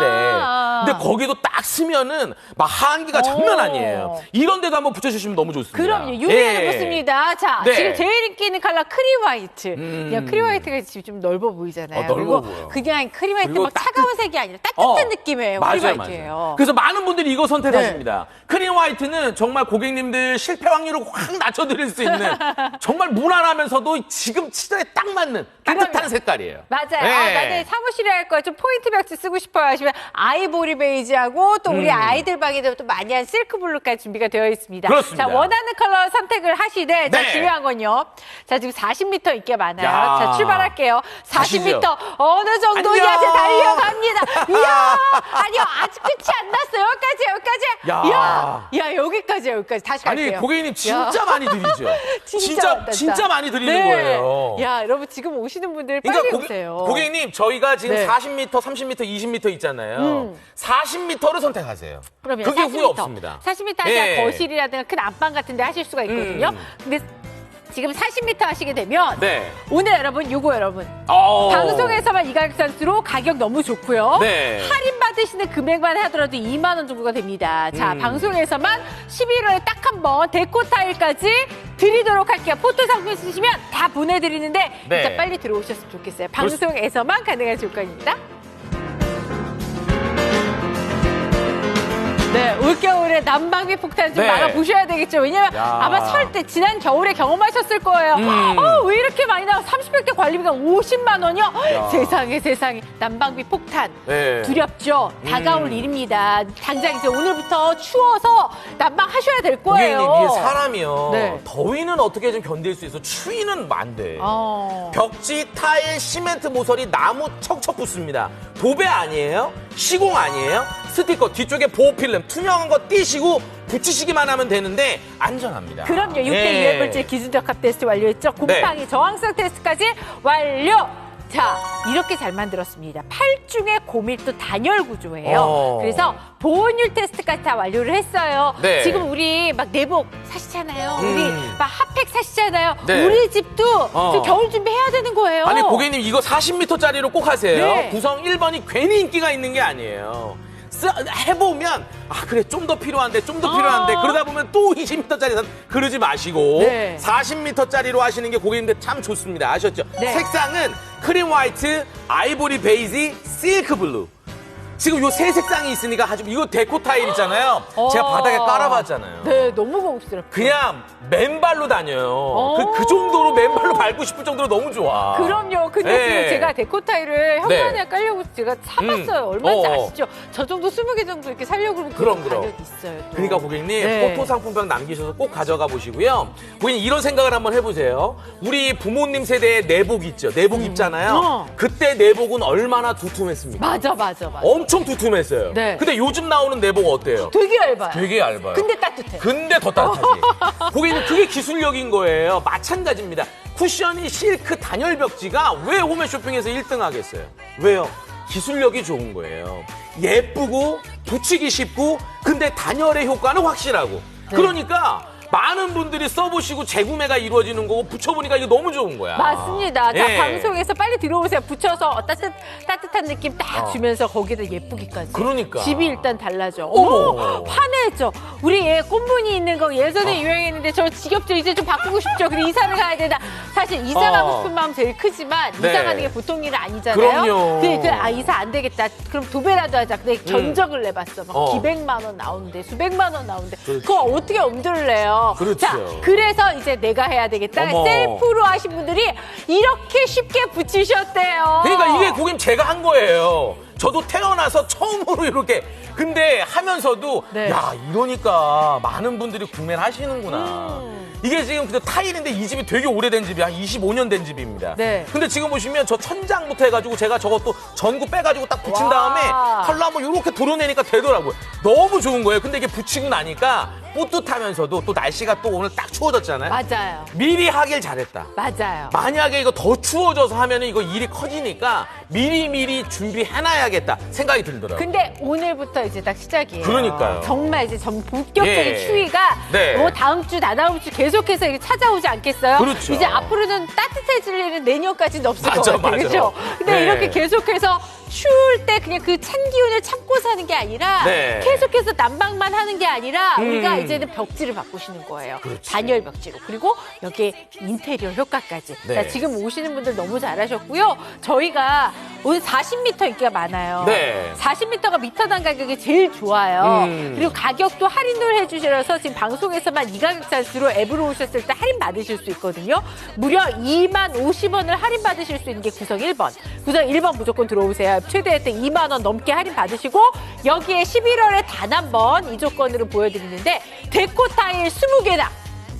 근데 거기도 딱 쓰면은 막 한기가 장난 아니에요. 이런 데도 한번 붙여주시면 너무 좋습니다. 그럼요. 유리에도 붙습니다. 자, 네. 지금 제일 인기 있는 컬러 크림 화이트. 그냥 크림 화이트가 지금 좀 넓어 보이잖아요. 넓어 그리고 보여. 그냥 크림 화이트 그리고 막 차가운 색이 아니라 따뜻한 느낌이에요. 크림 화이트예요. 그래서 많은 분들이 이거 선택하십니다. 크림 화이트는 정말 고객님들 실패 확률을 확 낮춰드릴 수 있는 정말 무난하면서도 지금 시대에 딱 맞는 따뜻한 그럼요. 색깔이에요. 맞아요. 네. 나중에 사무실에 할 거 좀 포인트 벽지 쓰고 싶어요 하시면 아이보리 베이지하고 또 우리 아이들 방에도 또 많이 한 실크 블루까지 준비가 되어 있습니다. 그렇습니다. 자, 원하는 컬러 선택을 하시되 자, 네. 중요한 건요. 자, 지금 40m 있게 많아요. 야. 자, 출발할게요. 40m 가시죠. 어느 정도냐 안녕. 달려갑니다. 이야, 아니요, 아직 끝이 안 났어요. 여기까지. 야. 여기까지. 다시 갈게요. 아니 고객님 진짜 많이 드리죠. 진짜 진짜 많이 드리는 네. 거예요. 야, 여러분 지금 오시는 분들 그러니까 빨리 오세요. 고객님 저희가 지금 네. 40m, 30m, 20m 있잖아요. 40m를 선택하세요. 그러면 그게 40m. 후회 없습니다. 40m 하시면 예. 거실이라든가 큰 안방 같은 데 하실 수가 있거든요. 근데 지금 40m 하시게 되면 네. 오늘 여러분 어. 방송에서만 이 가격 산수로 가격 너무 좋고요. 네. 할인 받으시는 금액만 하더라도 2만 원 정도가 됩니다. 자, 방송에서만 11월에 딱 한 번 데코 타일까지 드리도록 할게요. 포토 상품 쓰시면 다 보내드리는데 네. 진짜 빨리 들어오셨으면 좋겠어요. 방송에서만 가능한 조건입니다. 네, 올겨울에 오늘의 난방비 폭탄 좀 네. 막아보셔야 되겠죠. 왜냐면 야. 아마 설 때 지난 겨울에 경험하셨을 거예요. 왜 이렇게 많이 나와? 30평대 관리비가 50만 원이요? 세상에 세상에. 난방비 폭탄. 네. 두렵죠. 다가올 일입니다. 당장 이제 오늘부터 추워서 난방 하셔야 될 거예요. 고객님, 이게 사람이요. 네. 더위는 어떻게 좀 견딜 수 있어. 추위는 안 돼. 어. 벽지, 타일, 시멘트 모서리, 나무 척척 붙습니다. 도배 아니에요? 시공 아니에요? 스티커 뒤쪽에 보호필름 투명한 거 띄시고 붙이시기만 하면 되는데 안전합니다. 그럼요. 6대 예. 유해물질 기준적 합 테스트 완료했죠. 곰팡이 저항성 테스트까지 완료. 자, 이렇게 잘 만들었습니다. 8중의 고밀도 단열 구조예요. 그래서 보온율 테스트까지 다 완료를 했어요. 네. 지금 우리 막 내복 사시잖아요. 우리 막 핫팩 사시잖아요. 네. 우리 집도 지금 겨울 준비해야 되는 거예요. 아니 고객님 이거 40m짜리로 꼭 하세요. 네. 구성 1번이 괜히 인기가 있는 게 아니에요. 해보면 아 그래 좀 더 필요한데 좀 더 필요한데 그러다 보면 또 20m짜리 그러지 마시고 네. 40m짜리로 하시는 게 고객님들 참 좋습니다. 아셨죠? 네. 색상은 크림 화이트, 아이보리 베이지, 실크 블루. 지금 요 세 색상이 있으니까 아주 이거 데코 타일 있잖아요. 제가 바닥에 깔아봤잖아요. 네, 너무 고급스럽죠. 그냥 맨발로 다녀요. 그 정도로 맨발로 밟고 싶을 정도로 너무 좋아. 그럼요. 근데 네. 지금 제가 데코 타일을 현관에 깔려고 제가 사봤어요. 얼마인지 어. 아시죠? 저 정도 20개 정도 이렇게 살려고 그러면 그럼. 가격이 있어요. 또. 그러니까 고객님 네. 포토 상품권 남기셔서 꼭 가져가 보시고요. 고객님 이런 생각을 한번 해보세요. 우리 부모님 세대의 내복 있죠. 내복 입잖아요. 그때 내복은 얼마나 두툼했습니까? 맞아. 엄청 두툼했어요. 네. 근데 요즘 나오는 내복 어때요? 되게 얇아요. 되게 얇아요. 근데 따뜻해. 근데 더 따뜻하지. 고객님 그게 기술력인 거예요. 마찬가지입니다. 쿠션이 실크 단열 벽지가 왜 홈앤쇼핑에서 1등 하겠어요? 왜요? 기술력이 좋은 거예요. 예쁘고 붙이기 쉽고 근데 단열의 효과는 확실하고. 네. 그러니까 많은 분들이 써보시고 재구매가 이루어지는 거고 붙여보니까 이게 너무 좋은 거야. 맞습니다. 자, 예. 방송에서 빨리 들어오세요. 붙여서 따뜻한 느낌 딱 주면서 거기다 예쁘기까지. 그러니까. 집이 일단 달라져. 어머. 화내죠. 우리 꽃무늬 있는 거 예전에 유행했는데 저 지겹죠. 이제 좀 바꾸고 싶죠. 그리고 이사를 가야 된다. 사실 이사 가고 싶은 마음 제일 크지만 네. 이사 가는 게 보통 일은 아니잖아요. 그럼요. 이사 안 되겠다. 그럼 도배라도 하자. 근데 견적을 내봤어. 막 기백만 원 나오는데 수백만 원 나오는데 그거 어떻게 엄두를 내요? 그렇죠. 자, 그래서 이제 내가 해야 되겠다. 어머. 셀프로 하신 분들이 이렇게 쉽게 붙이셨대요. 그러니까 이게 고객님 제가 한 거예요. 저도 태어나서 처음으로 이렇게. 근데 하면서도 네. 야 이러니까 많은 분들이 구매를 하시는구나. 이게 지금 근데 타일인데 이 집이 되게 오래된 집이야. 한 25년 된 집입니다. 네. 근데 지금 보시면 저 천장부터 해가지고 제가 저것도 전구 빼가지고 딱 붙인 와. 다음에 칼로 한번 이렇게 도려내니까 되더라고요. 너무 좋은 거예요. 근데 이게 붙이고 나니까 뿌듯하면서도 또 날씨가 또 오늘 딱 추워졌잖아요. 맞아요. 미리 하길 잘했다. 맞아요. 만약에 이거 더 추워져서 하면은 이거 일이 커지니까 미리 준비해놔야겠다 생각이 들더라고요. 근데 오늘부터 이제 딱 시작이에요. 그러니까요. 정말 이제 본격적인 예. 추위가 네. 뭐 다음 주, 다다음 주 계속해서 이렇게 찾아오지 않겠어요? 그렇죠. 이제 앞으로는 따뜻해질 일은 내년까지는 없을 맞아, 것 같아요. 맞아. 그렇죠? 근데 네. 이렇게 계속해서 추울 때 그냥 그 찬 기운을 참고 사는 게 아니라 네. 계속해서 난방만 하는 게 아니라 우리가 이제는 벽지를 바꾸시는 거예요. 그렇지. 단열 벽지로. 그리고 여기에 인테리어 효과까지. 네. 자, 지금 오시는 분들 너무 잘하셨고요. 저희가 오늘 40m 인기가 많아요. 네. 40m가 미터당 가격이 제일 좋아요. 음. 그리고 가격도 할인을 해주셔서 지금 방송에서만 이 가격 찬스로 앱으로 오셨을 때 할인 받으실 수 있거든요. 무려 2만 50원을 할인 받으실 수 있는 게 구성 1번. 구성 1번 무조건 들어오세요. 최대 혜택 2만 원 넘게 할인 받으시고 여기에 11월에 단 한 번 이 조건으로 보여드리는데 데코 타일 20개나.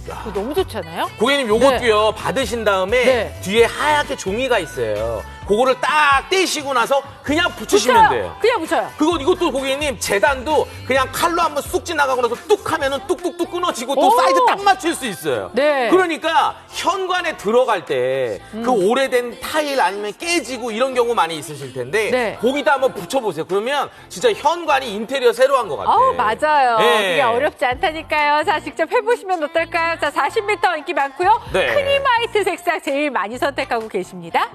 그거 너무 좋잖아요. 고객님 요것도요 받으신 다음에 네. 뒤에 하얗게 종이가 있어요. 그거를 딱 떼시고 나서 그냥 붙이시면 돼요. 그냥 붙여요. 이것도 고객님 재단도 그냥 칼로 한번 쑥 지나가고 나서 뚝 하면은 뚝뚝뚝 끊어지고 또 오. 사이즈 딱 맞출 수 있어요. 네. 그러니까 현관에 들어갈 때 그 오래된 타일 아니면 깨지고 이런 경우 많이 있으실 텐데 네. 거기다 한번 붙여보세요. 그러면 진짜 현관이 인테리어 새로 한 것 같아요. 맞아요. 네. 그게 어렵지 않다니까요. 자, 직접 해보시면 어떨까요? 자, 40m 인기 많고요. 네. 크림 화이트 색상 제일 많이 선택하고 계십니다.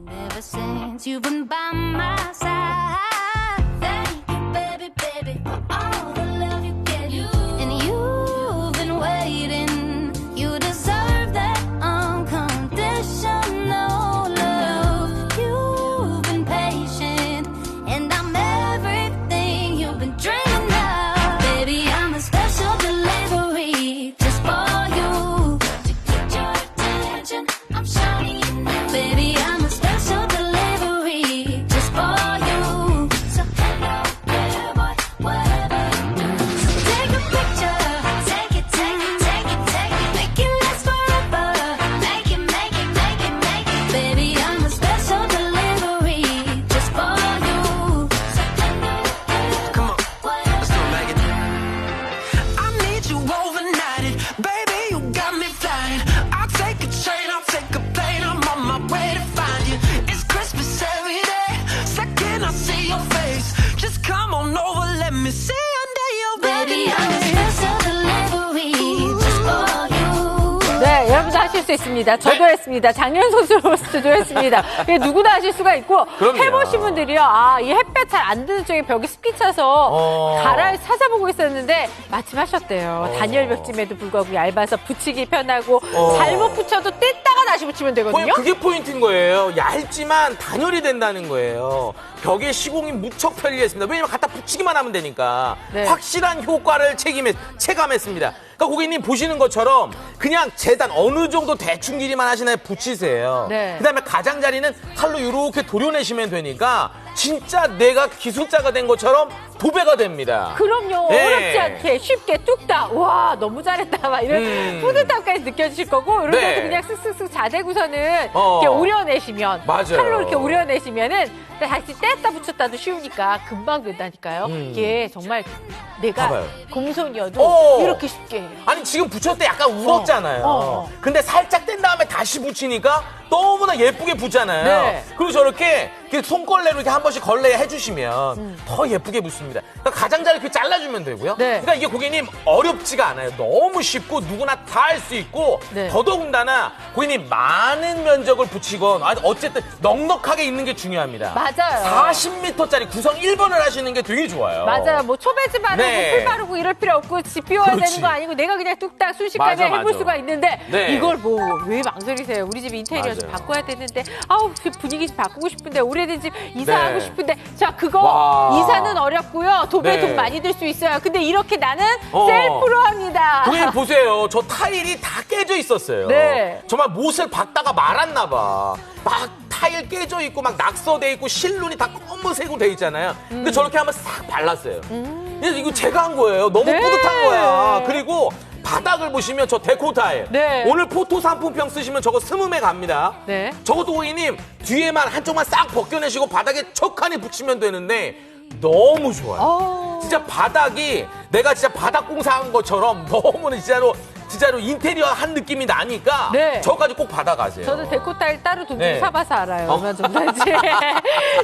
Ever since you've been by my side, thank you, baby, baby, for all the love you get. And you've been waiting. You deserve that unconditional love. You've been patient, and I'm everything you've been dreaming of. Baby, Baby, I'm a special delivery just for you. 네, 여러분도 하실 수 있습니다. 저도 했습니다. 장현 선수로서도 했습니다. 이게 누구나 하실 수가 있고 그럼요. 해보신 분들이요. 아, 이 햇볕 잘 안 드는 쪽에 벽에 습기 차서 갈아 찾아보고 있었는데 마침 하셨대요. 단열벽짐에도 불구하고 얇아서 붙이기 편하고 잘못 붙여도 뗐다가 다시 붙이면 되거든요. 그게 포인트인 거예요. 얇지만 단열이 된다는 거예요. 벽에 시공이 무척 편리했습니다. 왜냐면 갖다 붙이기만 하면 되니까 네. 확실한 효과를 체감했습니다. 그러니까 고객님 보시는 것처럼 그냥 재단 어느 정도 대충 길이만 하시나요? 붙이세요. 네. 그다음에 가장자리는 칼로 이렇게 도려내시면 되니까 진짜 내가 기술자가 된 것처럼 도배가 됩니다. 그럼요. 네. 어렵지 않게 쉽게 뚝딱. 와, 너무 잘했다. 막 이런 뿌듯함까지 느껴지실 거고 이렇게 네. 해서 그냥 쓱쓱쓱 자대고서는 이렇게 오려내시면 맞아요. 칼로 이렇게 오려내시면은 다시 뗐다 붙였다도 쉬우니까 금방 된다니까요. 이게 정말 내가 봐봐요. 공손이어도 이렇게 쉽게 해요. 아니 지금 붙였을 때 약간 울었잖아요. 근데 살짝 뗀 다음에 다시 붙이니까 너무나 예쁘게 붙잖아요. 네. 그리고 저렇게 손걸레로 이렇게 한 번씩 걸레 해주시면 더 예쁘게 붙습니다. 그러니까 가장자리 이렇게 잘라주면 되고요. 네. 그러니까 이게 고객님 어렵지가 않아요. 너무 쉽고 누구나 다 할 수 있고 네. 더더군다나 고객님 많은 면적을 붙이건 어쨌든 넉넉하게 있는 게 중요합니다. 맞아요. 40m짜리 구성 1번을 하시는 게 되게 좋아요. 맞아요. 뭐 초배지 바르고 네. 풀 바르고 이럴 필요 없고 집 비워야 그렇지. 되는 거 아니고 내가 그냥 뚝딱 순식간에 맞아, 해볼 맞아. 수가 있는데 네. 이걸 뭐 왜 망설이세요? 우리 집 인테리어 좀 맞아요. 바꿔야 되는데 아우 분위기 좀 바꾸고 싶은데 오래된 집 이사하고 네. 싶은데 자 그거 와. 이사는 어렵고요. 도배 네. 돈 많이 들 수 있어요. 근데 이렇게 나는 어. 셀프로 합니다. 고객님 보세요. 저 타일이 다 깨져 있었어요. 네. 정말 못을 박다가 말았나 봐. 막 타일 깨져 있고 막 낙서돼 있고 실눈이 다 검은색으로 돼 있잖아요. 근데 저렇게 한번 싹 발랐어요. 그래서 이거 제가 한 거예요. 너무 네. 뿌듯한 거야. 그리고 바닥을 보시면 저 데코 타일. 네. 오늘 포토 상품평 쓰시면 저거 스음에 갑니다. 네. 저것도 고객님 뒤에만 한쪽만 싹 벗겨내시고 바닥에 척하니 붙이면 되는데 너무 좋아요. 진짜 바닥이 내가 진짜 바닥 공사한 것처럼 너무나 진짜로 인테리어 한 느낌이 나니까 네. 저까지 꼭 받아가세요. 저도 데코 타일 따로 돈 주고 네. 사봐서 알아요. 얼마 정도인지.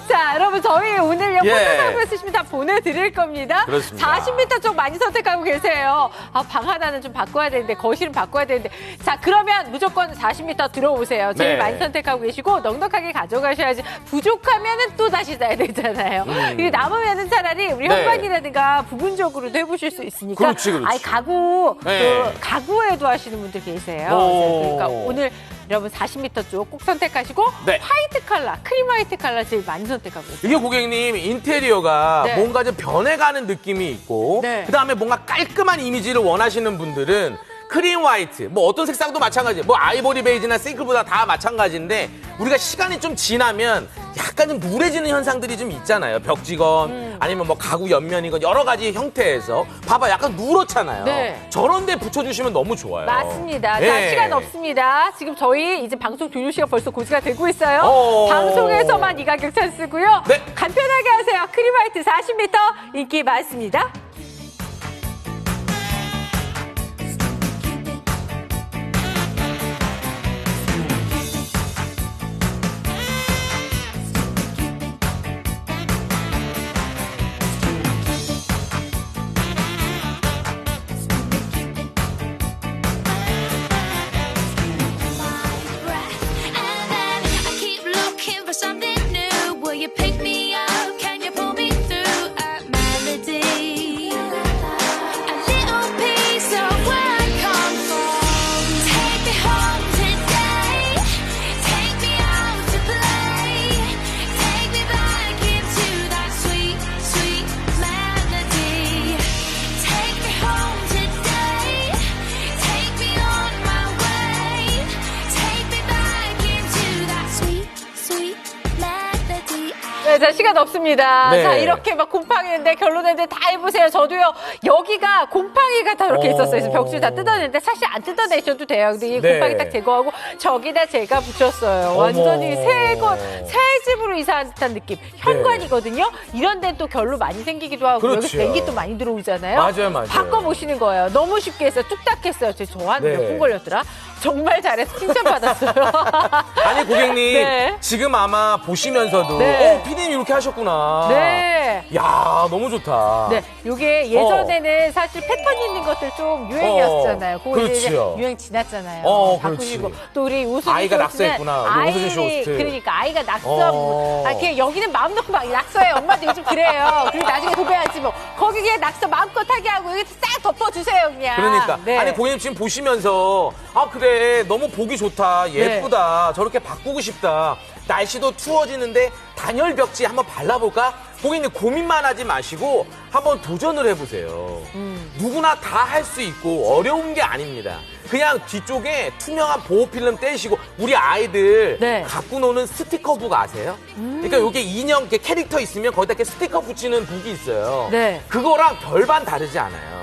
자, 여러분 저희 오늘요 예. 포토상품 쓰시면 다 보내드릴 겁니다. 그렇습니다. 40m 쪽 많이 선택하고 계세요. 아, 방 하나는 좀 바꿔야 되는데 거실은 바꿔야 되는데 자 그러면 무조건 40m 들어오세요. 제일 네. 많이 선택하고 계시고 넉넉하게 가져가셔야지 부족하면은 또 다시 사야 되잖아요. 이게 남으면은 차라리 우리 네. 현관이라든가 부분적으로도 해보실 수 있으니까 그렇지, 그렇지. 아니 가구 네. 가구에도 하시는 분들 계세요. 오. 그러니까 오늘 여러분 40m 쪽 꼭 선택하시고 네. 화이트 컬러, 크림 화이트 컬러 제일 많이 선택하고 있어요. 이게 고객님 인테리어가 네. 뭔가 좀 변해가는 느낌이 있고 네. 그다음에 뭔가 깔끔한 이미지를 원하시는 분들은 크림 화이트 뭐 어떤 색상도 마찬가지예요. 뭐 아이보리 베이지나 싱크보다 다 마찬가지인데 우리가 시간이 좀 지나면 약간 좀 누래지는 현상들이 좀 있잖아요. 벽지건 아니면 뭐 가구 옆면이건 여러 가지 형태에서 봐봐 약간 누렇잖아요. 네. 저런 데 붙여주시면 너무 좋아요. 맞습니다. 자, 네. 시간 없습니다. 지금 저희 이제 방송 종료 시간 벌써 고지가 되고 있어요. 어. 방송에서만 이 가격 찬스고요. 네. 간편하게 하세요. 크림 화이트 40m 인기 많습니다. And then I keep looking for something new. Will you pick me up? Can you pull me through a melody? A little piece of where I come from. Take me home today. Take me out to play. Take me back into that sweet, sweet melody. Take me home today. Take me on my way. Take me back into that sweet, sweet melody. 네, 자, 시간 없습니다. 네. 자, 이렇게 막 곰팡이인데 결론인데 다 해보세요. 저도요, 여기가 곰팡이가 다 이렇게 있었어요. 그래서 벽줄 다 뜯어냈는데 사실 안 뜯어내셔도 돼요. 근데 이 네. 곰팡이 딱 제거하고 저기다 제가 붙였어요. 완전히 새 집으로 이사한 듯한 느낌. 현관이거든요. 이런 데는 또 결로 많이 생기기도 하고 그렇죠. 여기서 냉기 또 많이 들어오잖아요. 맞아요, 맞아요. 바꿔보시는 거예요. 너무 쉽게 했어요. 뚝딱 했어요. 저한 네. 몇 분 걸렸더라? 정말 잘해서 칭찬받았어요. 아니 고객님 네. 지금 아마 보시면서도 네. 피디님 이렇게 하셨구나. 네. 야 너무 좋다. 네, 요게 예전에는 사실 패턴 있는 것들 좀 유행이었잖아요. 그거 이제 그렇죠. 유행 지났잖아요. 그렇지. 또 우리 우수진 아이가 쇼스는 낙서했구나. 우리 우수진 쇼호스트. 그러니까 아이가 낙서. 그냥 여기는 마음 놓고 막 낙서해. 엄마도 요즘 그래요. 그리고 나중에 도배하지 뭐. 거기 그냥 낙서 마음껏 하게 하고 여기 싹 덮어주세요 그냥. 그러니까 네. 아니 고객님 지금 보시면서 아 그래 너무 보기 좋다 예쁘다 저렇게 바꾸고 싶다 날씨도 추워지는데 단열 벽지 한번 발라볼까? 고객님 고민만 하지 마시고 한번 도전을 해보세요. 누구나 다 할 수 있고 어려운 게 아닙니다. 그냥 뒤쪽에 투명한 보호필름 떼시고 우리 아이들 네. 갖고 노는 스티커북 아세요? 그러니까 이게 인형 이렇게 캐릭터 있으면 거기다 이렇게 스티커 붙이는 북이 있어요. 네. 그거랑 별반 다르지 않아요.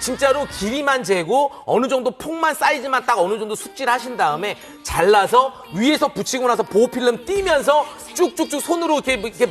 진짜로 길이만 재고 어느 정도 폭만 사이즈만 딱 어느 정도 숙지를 하신 다음에 잘라서 위에서 붙이고 나서 보호필름 띄면서 쭉쭉쭉 손으로 이렇게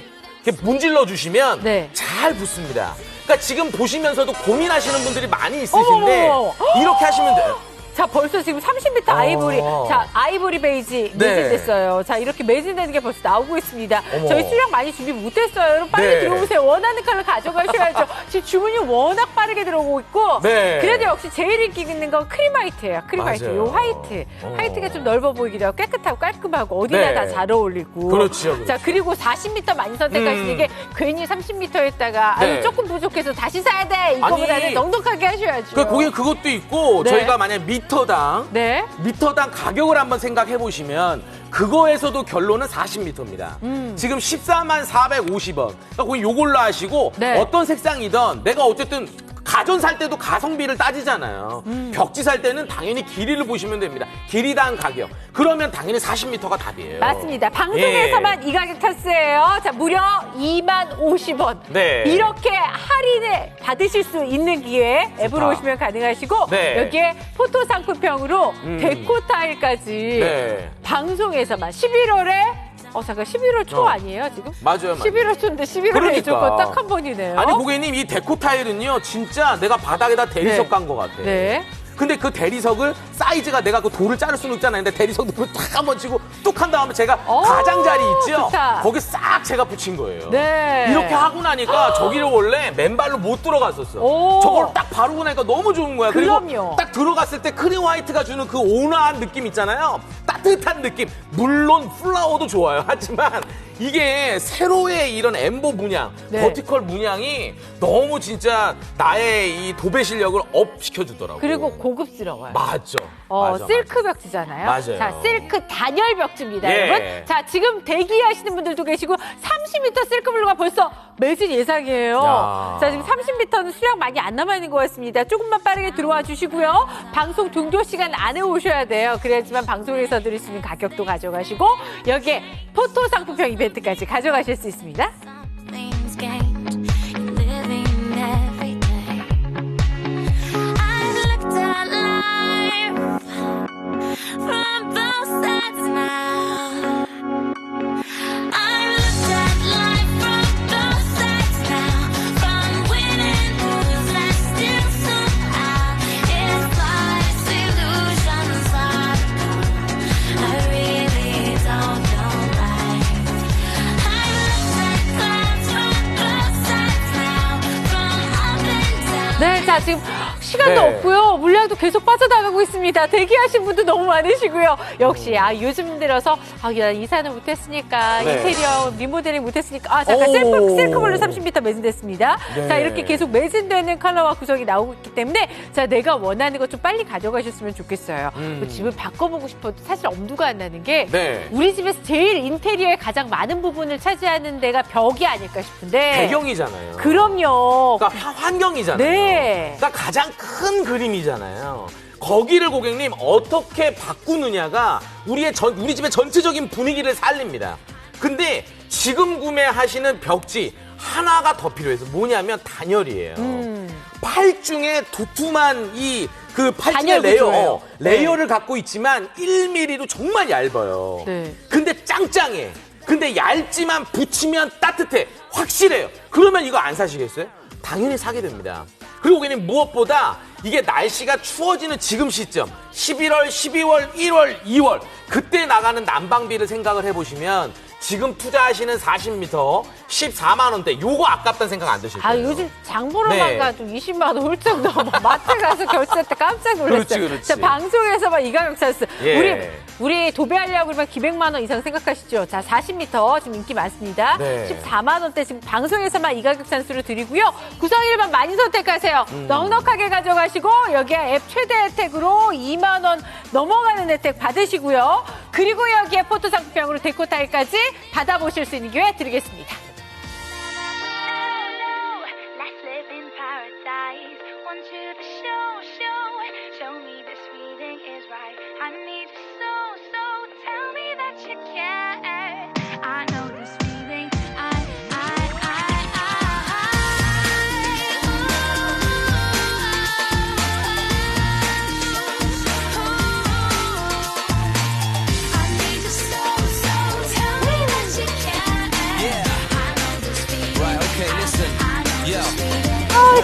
문질러 주시면 네. 잘 붙습니다. 그러니까 지금 보시면서도 고민하시는 분들이 많이 있으신데 어머머머. 이렇게 하시면 돼요. 자, 벌써 지금 30m 아이보리. 자, 아이보리 베이지 네. 매진됐어요. 자, 이렇게 매진되는 게 벌써 나오고 있습니다. 어머. 저희 수량 많이 준비 못했어요. 여러분 빨리 네. 들어오세요. 원하는 컬러 가져가셔야죠. 지금 주문이 워낙 빠르게 들어오고 있고. 네. 그래도 역시 제일 인기 있는 건 크림 화이트예요. 크림 화이트. 맞아요. 요 화이트. 화이트가 좀 넓어 보이기도 하고 깨끗하고 깔끔하고 어디나 네. 다 잘 어울리고. 그렇죠. 자, 그리고 40m 많이 선택하시는 게 괜히 30m 했다가 네. 아유, 조금 부족해서 다시 사야 돼. 이거보다는 아니, 넉넉하게 하셔야죠. 그 고객님 그것도 있고 네. 저희가 만약 미터당 네. 미터당 가격을 한번 생각해 보시면 그거에서도 결론은 40m입니다. 지금 14만 450원. 그러니까 거기 요걸로 하시고 네. 어떤 색상이든 내가 어쨌든 가전 살 때도 가성비를 따지잖아요. 벽지 살 때는 당연히 길이를 보시면 됩니다. 길이당 가격. 그러면 당연히 40m가 답이에요. 맞습니다. 방송에서만 이 가격 찬스예요. 자, 무려 2만 50원. 네. 이렇게 할인을 받으실 수 있는 기회 앱으로 좋다. 오시면 가능하시고 네. 여기에 포토 상품평으로 데코 타일까지 네. 방송에서만 11월에 잠깐 11월 초 아니에요 지금? 맞아요. 11월 초인데 11월에 그러니까. 해줄 거 딱 한 번이네요. 아니 고객님 이 데코 타일은요 진짜 내가 바닥에다 대리석 네. 간 것 같아. 네. 근데 그 대리석을 사이즈가 내가 그 돌을 자를 수는 있잖아요. 근데 대리석도 탁 한번 치고 뚝 한 다음에 제가 가장자리 있죠? 좋다. 거기 싹 제가 붙인 거예요. 네. 이렇게 하고 나니까 저기를 원래 맨발로 못 들어갔었어. 오. 저걸 딱 바르고 나니까 너무 좋은 거야. 그럼요. 그리고 딱 들어갔을 때 크림 화이트가 주는 그 온화한 느낌 있잖아요. 따뜻한 느낌. 물론 플라워도 좋아요. 하지만 이게 세로의 이런 엠보 문양, 네. 버티컬 문양이 너무 진짜 나의 이 도배 실력을 업 시켜주더라고요. 그리고 고급스러워요. 맞죠. 맞아, 실크 벽지잖아요. 맞아요. 자, 실크 단열 벽지입니다, 예. 여러분. 자, 지금 대기하시는 분들도 계시고 30m 실크 블루가 벌써 매진 예상이에요. 야. 자, 지금 30m는 수량 많이 안 남아 있는 것 같습니다. 조금만 빠르게 들어와 주시고요. 방송 종료 시간 안에 오셔야 돼요. 그래야지만 방송에서 드릴 수 있는 가격도 가져가시고 여기에 포토 상품평 이벤트까지 가져가실 수 있습니다. Things gained, living every day. I've looked at life from both sides now. I've looked at life from both sides now. From win and lose, I still somehow. If life's illusions are I really don't know life. I've looked at clouds from both sides now. From up and down. 네, 자, 지금 시간도 네. 없고요. 물량도 계속 빠져나가고 있습니다. 대기하신 분도 너무 많으시고요. 역시 요즘 들어서 야, 이사는 못했으니까 네. 인테리어 리모델링 못했으니까 잠깐 오. 셀프볼로 30m 매진됐습니다. 네. 자, 이렇게 계속 매진되는 컬러와 구성이 나오고 있기 때문에 자, 내가 원하는 것 좀 빨리 가져가셨으면 좋겠어요. 뭐 집을 바꿔보고 싶어도 사실 엄두가 안 나는 게 네. 우리 집에서 제일 인테리어의 가장 많은 부분을 차지하는 데가 벽이 아닐까 싶은데 배경이잖아요. 그럼요. 그러니까 환경이잖아요. 네. 그러니까 가장 큰 그림이잖아요. 거기를 고객님 어떻게 바꾸느냐가 우리 집의 전체적인 분위기를 살립니다. 근데 지금 구매하시는 벽지 하나가 더 필요해서 뭐냐면 단열이에요. 팔중에 두툼한 그 팔중의 단열 구조예요. 레이어를 갖고 있지만 1mm로 정말 얇아요. 네. 근데 짱짱해. 근데 얇지만 붙이면 따뜻해. 확실해요. 그러면 이거 안 사시겠어요? 당연히 사게 됩니다. 그리고 고객님 무엇보다 이게 날씨가 추워지는 지금 시점 11월, 12월, 1월, 2월 그때 나가는 난방비를 생각을 해보시면 지금 투자하시는 40m 14만 원대 요거 아깝다는 생각 안 드실 거예요. 요즘 장보러만 네. 가도 20만 원 훌쩍 넘어. 마트 가서 결제 때 깜짝 놀랐어요. 그렇지. 자, 방송에서만 이가격 찬스. 예. 우리 도배하려고 그러면 기백만 원 이상 생각하시죠? 자, 40m 지금 인기 많습니다. 네. 14만 원대 지금 방송에서만 이가격 찬스로 드리고요. 구성 1번 많이 선택하세요. 넉넉하게 가져가시고 여기에 앱 최대 혜택으로 2만 원 넘어가는 혜택 받으시고요. 그리고 여기에 포토 상품형으로 데코 타일까지 받아보실 수 있는 기회 드리겠습니다. Let's live in paradise. Want you to show me this feeling is right. I need you so. Tell me that you care. I know this feeling. I need you so. Tell me that you care. I know this feeling. Right, okay, listen.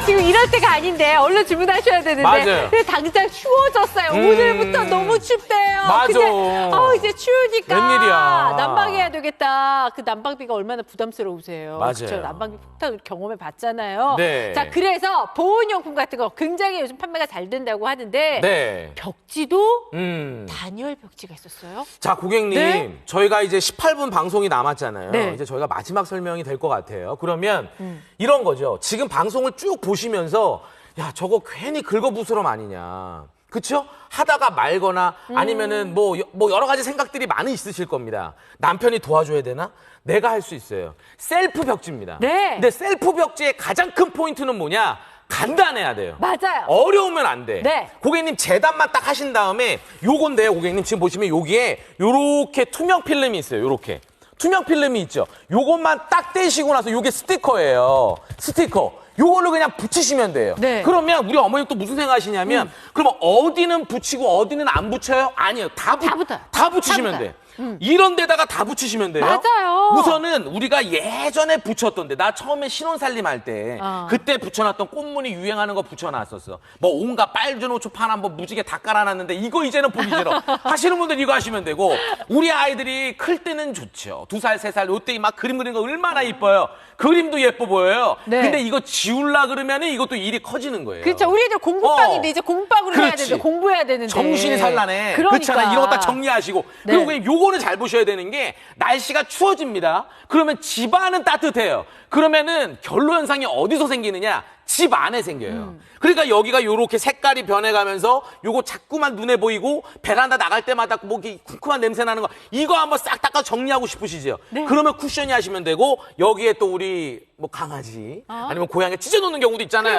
지금 이럴 때가 아닌데 얼른 주문하셔야 되는데 맞아요. 근데 당장 추워졌어요. 오늘부터 너무 춥대요. 맞아. 근데 이제 추우니까 웬일이야. 난방해야 되겠다. 그 난방비가 얼마나 부담스러우세요. 맞아요. 그렇죠? 난방비 폭탄 경험해 봤잖아요. 네. 자, 그래서 보온용품 같은 거 굉장히 요즘 판매가 잘 된다고 하는데 네. 벽지도 음. 단열 벽지가 있었어요. 자, 고객님. 네? 저희가 이제 18분 방송이 남았잖아요. 네. 이제 저희가 마지막 설명이 될 것 같아요. 그러면 이런 거죠. 지금 방송을 쭉 보시면서 야, 저거 괜히 긁어부스럼 아니냐. 그쵸? 하다가 말거나 아니면은 뭐 여러 가지 생각들이 많이 있으실 겁니다. 남편이 도와줘야 되나? 내가 할 수 있어요. 셀프 벽지입니다. 네. 근데 셀프 벽지의 가장 큰 포인트는 뭐냐? 간단해야 돼요. 맞아요. 어려우면 안 돼. 네. 고객님 재단만 딱 하신 다음에 요건데요, 고객님 지금 보시면 여기에 요렇게 투명 필름이 있어요. 요렇게. 투명 필름이 있죠. 요것만 딱 떼시고 나서 요게 스티커예요. 스티커. 요걸로 그냥 붙이시면 돼요. 네. 그러면 우리 어머님 또 무슨 생각하시냐면 그럼 어디는 붙이고 어디는 안 붙여요? 아니에요. 다 붙어요. 다 붙이시면 다 돼요. 이런 데다가 다 붙이시면 돼요. 맞아요. 우선은 우리가 예전에 붙였던데 나 처음에 신혼살림 할 때 그때 붙여놨던 꽃무늬 유행하는 거 붙여놨었어. 뭐 온갖 빨주노초 파란 뭐 무지개 다 깔아놨는데 이거 이제는 보기 싫어. 하시는 분들 이거 하시면 되고 우리 아이들이 클 때는 좋죠. 2살, 3살 요때 막 그림 그리는 거 얼마나 이뻐요. 그림도 예뻐 보여요. 네. 근데 이거 지우려 그러면은 이것도 일이 커지는 거예요. 그렇죠. 우리 애들 공부방인데 이제 공부방으로 해야 그렇지. 되는데 공부해야 되는데 정신이 산란해. 그러니까. 그렇잖아. 이런 거 딱 정리하시고. 네. 그리고 그냥 요거는 잘 보셔야 되는 게 날씨가 추워집니다. 그러면 집안은 따뜻해요. 그러면은 결로 현상이 어디서 생기느냐? 집 안에 생겨요. 그러니까 여기가 요렇게 색깔이 변해가면서 요거 자꾸만 눈에 보이고 베란다 나갈 때마다 뭐 이렇게 쿰쿰한 냄새 나는 거 이거 한번 싹 닦아 정리하고 싶으시죠? 네. 그러면 쿠션이 하시면 되고 여기에 또 우리 뭐 강아지 아니면 고양이 찢어놓는 경우도 있잖아요.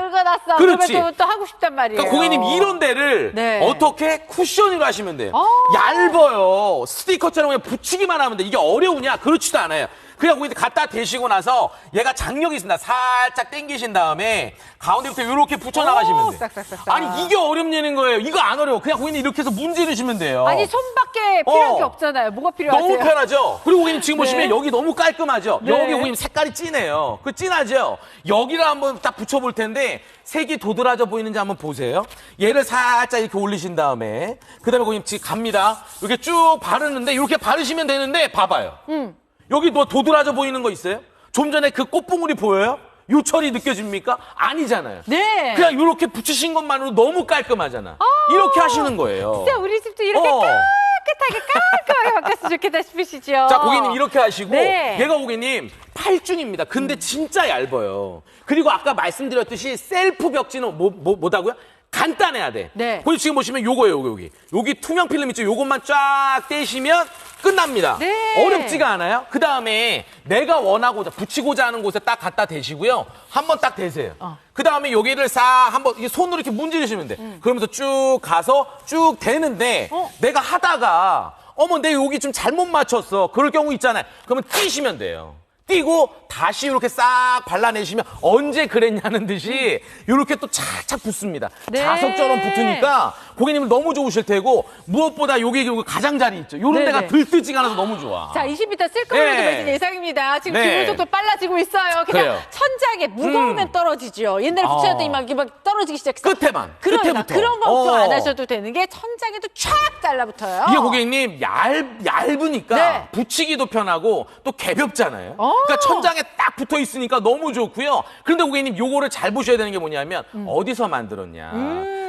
읽어놨어. 그렇지. 그러면 또 하고 싶단 말이에요. 그러니까 고객님 이런 데를 네. 어떻게 쿠션으로 하시면 돼요. 얇아요. 스티커처럼 그냥 붙이기만 하면 돼. 이게 어려우냐? 그렇지도 않아요. 그냥 고객님 갖다 대시고 나서 얘가 장력이 있습니다. 살짝 당기신 다음에 가운데부터 이렇게 붙여나가시면 돼요. 싹싹싹싹. 아니 이게 어렵냐는 거예요. 이거 안 어려워. 그냥 고객님 이렇게 해서 문지르시면 돼요. 아니 손밖에 필요한 어. 게 없잖아요. 뭐가 필요하세요? 너무 편하죠? 그리고 고객님 지금 네. 보시면 여기 너무 깔끔하죠? 네. 여기 고객님 색깔이 진해요. 그 진하죠? 여기를 한번 딱 붙여볼 텐데 색이 도드라져 보이는지 한번 보세요. 얘를 살짝 이렇게 올리신 다음에 그 다음에 고객님 지금 갑니다. 이렇게 쭉 바르는데 이렇게 바르시면 되는데 봐봐요. 여기 뭐 도드라져 보이는 거 있어요? 좀 전에 그 꽃봉우리 보여요? 요철이 느껴집니까? 아니잖아요. 네. 그냥 이렇게 붙이신 것만으로 너무 깔끔하잖아. 이렇게 하시는 거예요. 진짜 우리 집도 이렇게 깨끗하게 깔끔하게 바뀌었으면 좋겠다 싶으시죠? 자, 고객님 이렇게 하시고 네. 얘가 고객님 8준입니다. 근데 진짜 얇아요. 그리고 아까 말씀드렸듯이 셀프 벽지는 뭐다고요? 간단해야 돼. 네. 고객님 지금 보시면 요거예요, 여기 투명 필름 있죠? 요것만 쫙 떼시면 끝납니다. 네. 어렵지가 않아요. 그 다음에 내가 원하고자 붙이고자 하는 곳에 딱 갖다 대시고요. 한번 딱 대세요. 그 다음에 여기를 싹 한번 이게 손으로 이렇게 문지르시면 돼. 그러면서 쭉 가서 쭉 대는데 내가 하다가 어머 내 여기 좀 잘못 맞췄어. 그럴 경우 있잖아요. 그러면 띄시면 돼요. 띄고 다시 이렇게 싹 발라내시면 언제 그랬냐는 듯이 이렇게 또 착착 붙습니다. 네. 자석처럼 붙으니까 고객님은 너무 좋으실 테고 무엇보다 여기 가장자리 있죠. 요런 네네. 데가 들뜨지가 않아서 너무 좋아. 자, 20m 쓸거리도 네. 매진 예상입니다. 지금 네. 기본 속도 빨라지고 있어요. 그냥 그래요. 천장에 무거우면 떨어지죠. 옛날에 붙여놨더니 막 떨어지기 시작했어. 끝에만. 그러니까 끝에부터. 그런 걱정 안 하셔도 되는 게 천장에도 촥 달라붙어요. 이게 고객님 얇으니까 네. 붙이기도 편하고 또 개볍잖아요. 어. 그러니까 천장에 딱 붙어 있으니까 너무 좋고요. 그런데 고객님 요거를 잘 보셔야 되는 게 뭐냐면 어디서 만들었냐.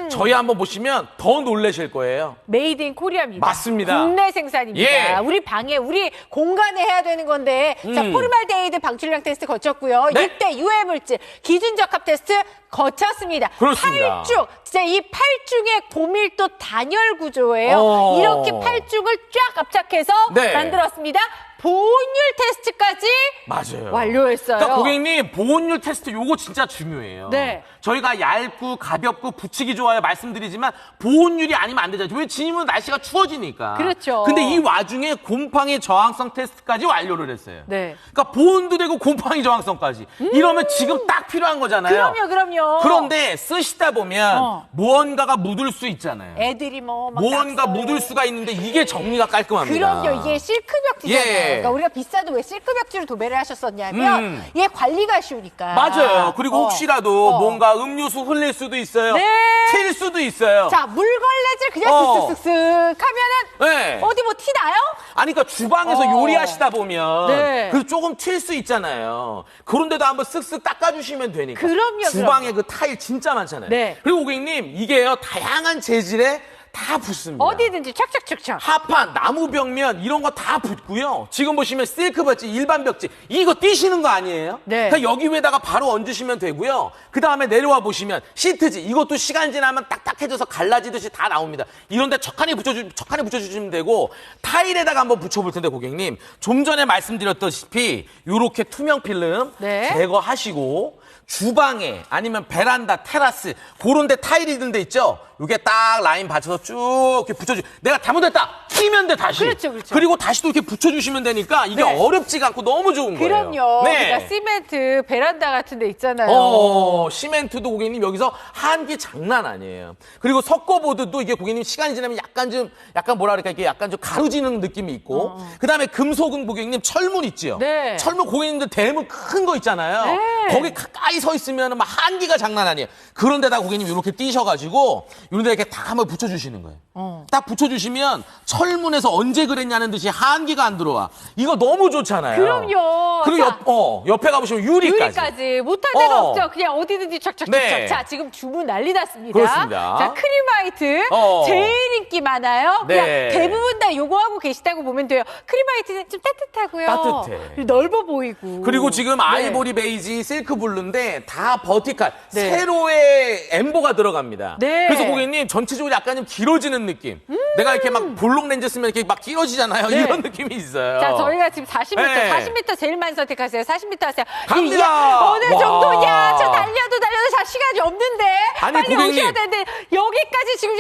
저희 한번 보시면 더 놀라실 거예요. 메이드 인 코리아입니다. 맞습니다. 국내 생산입니다. 예. 우리 방에, 우리 공간에 해야 되는 건데, 자, 포르말데이드 방출량 테스트 거쳤고요. 네. 6대 유해 물질 기준 적합 테스트 거쳤습니다. 그렇습니다. 8중, 진짜 이 8중의 고밀도 단열 구조예요. 이렇게 8중을 쫙 압착해서 네. 만들었습니다. 보온율 테스트까지 맞아요. 완료했어요. 그러니까 고객님 보온율 테스트 요거 진짜 중요해요. 네. 저희가 얇고 가볍고 붙이기 좋아요 말씀드리지만 보온율이 아니면 안 되잖아요. 왜 지금은 날씨가 추워지니까. 그렇죠. 근데 이 와중에 곰팡이 저항성 테스트까지 완료를 했어요. 네. 그러니까 보온도 되고 곰팡이 저항성까지. 이러면 지금 딱 필요한 거잖아요. 그럼요. 그런데 쓰시다 보면 무언가가 묻을 수 있잖아요. 애들이 막 무언가 낙서. 묻을 수가 있는데 이게 정리가 깔끔합니다. 그럼요. 이게 실크벽지잖아요. 예. 그러니까 우리가 비싸도 왜 실크벽지를 도배를 하셨었냐면 얘 관리가 쉬우니까. 맞아요. 그리고 혹시라도 어. 뭔가 음료수 흘릴 수도 있어요. 네. 튈 수도 있어요. 자, 물걸레질 그냥 쓱쓱쓱쓱 하면은 네. 어디 뭐 티 나요? 아니, 그러니까 주방에서 요리하시다 보면 네. 그래서 조금 튈 수 있잖아요. 그런데도 한번 쓱쓱 닦아주시면 되니까. 그럼요, 주방에 그 타일 진짜 많잖아요. 네. 그리고 고객님, 이게요, 다양한 재질에 다 붙습니다. 어디든지 착착착착. 하판, 나무 벽면 이런 거 다 붙고요. 지금 보시면 실크 벽지, 일반 벽지 이거 띄시는 거 아니에요? 네. 그냥 여기 위에다가 바로 얹으시면 되고요. 그 다음에 내려와 보시면 시트지 이것도 시간 지나면 딱딱해져서 갈라지듯이 다 나옵니다. 이런데 척하니 붙여주시면 되고 타일에다가 한번 붙여볼 텐데 고객님 좀 전에 말씀드렸다시피 이렇게 투명 필름 네. 제거하시고 주방에 아니면 베란다, 테라스 그런 데 타일이 있는 데 있죠? 이게 딱 라인 받쳐서 쭉 이렇게 붙여주. 내가 잘못했다. 끼면 돼 다시. 그렇죠. 그리고 다시 또 이렇게 붙여주시면 되니까 이게 네. 어렵지가 않고 너무 좋은 거예요. 그럼요. 네. 그러니까 시멘트 베란다 같은 데 있잖아요. 시멘트도 고객님 여기서 한기 장난 아니에요. 그리고 석고보드도 이게 고객님 시간이 지나면 약간 뭐라 그럴까 이게 약간 좀 가루지는 느낌이 있고. 그다음에 금속은 고객님 철문 있지요. 네. 철문 고객님들 대문 큰 거 있잖아요. 네. 거기 가까이 서 있으면 막 한기가 장난 아니에요. 그런데다 고객님 이렇게 띄셔가지고 이런 데 이렇게 딱 한번 붙여주시는 거예요. 딱 붙여주시면 철문에서 언제 그랬냐는 듯이 한기가 안 들어와. 이거 너무 좋잖아요. 그럼요. 그리고 자, 옆에 가보시면 유리까지. 못할 데가 어. 없죠. 그냥 어디든지 착착착착. 네. 자, 지금 주문 난리 났습니다. 그렇습니다. 자, 크림화이트 제일 인기 많아요. 네. 그냥 대부분 다 요거 하고 계시다고 보면 돼요. 크림화이트는 좀 따뜻하고요. 따뜻해. 넓어 보이고. 그리고 지금 네. 아이보리 베이지, 실크 블루인데 다 버티칼, 네. 세로의 엠보가 들어갑니다. 네. 그래서 고객님 전체적으로 약간 좀 길어지는 느낌. 내가 이렇게 막 볼록 렌즈 쓰면 이렇게 막 길어지잖아요. 네. 이런 느낌이 있어요. 자, 저희가 지금 40m, 네. 40m 제일 많이 선택하세요. 40m 하세요. 갑니다. 이게 어느 와. 정도냐? 저 달려도 자 시간이 없는데. 아니, 빨리 고객님. 오셔야 되는데 여기까지 지금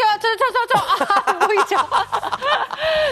안 보이죠?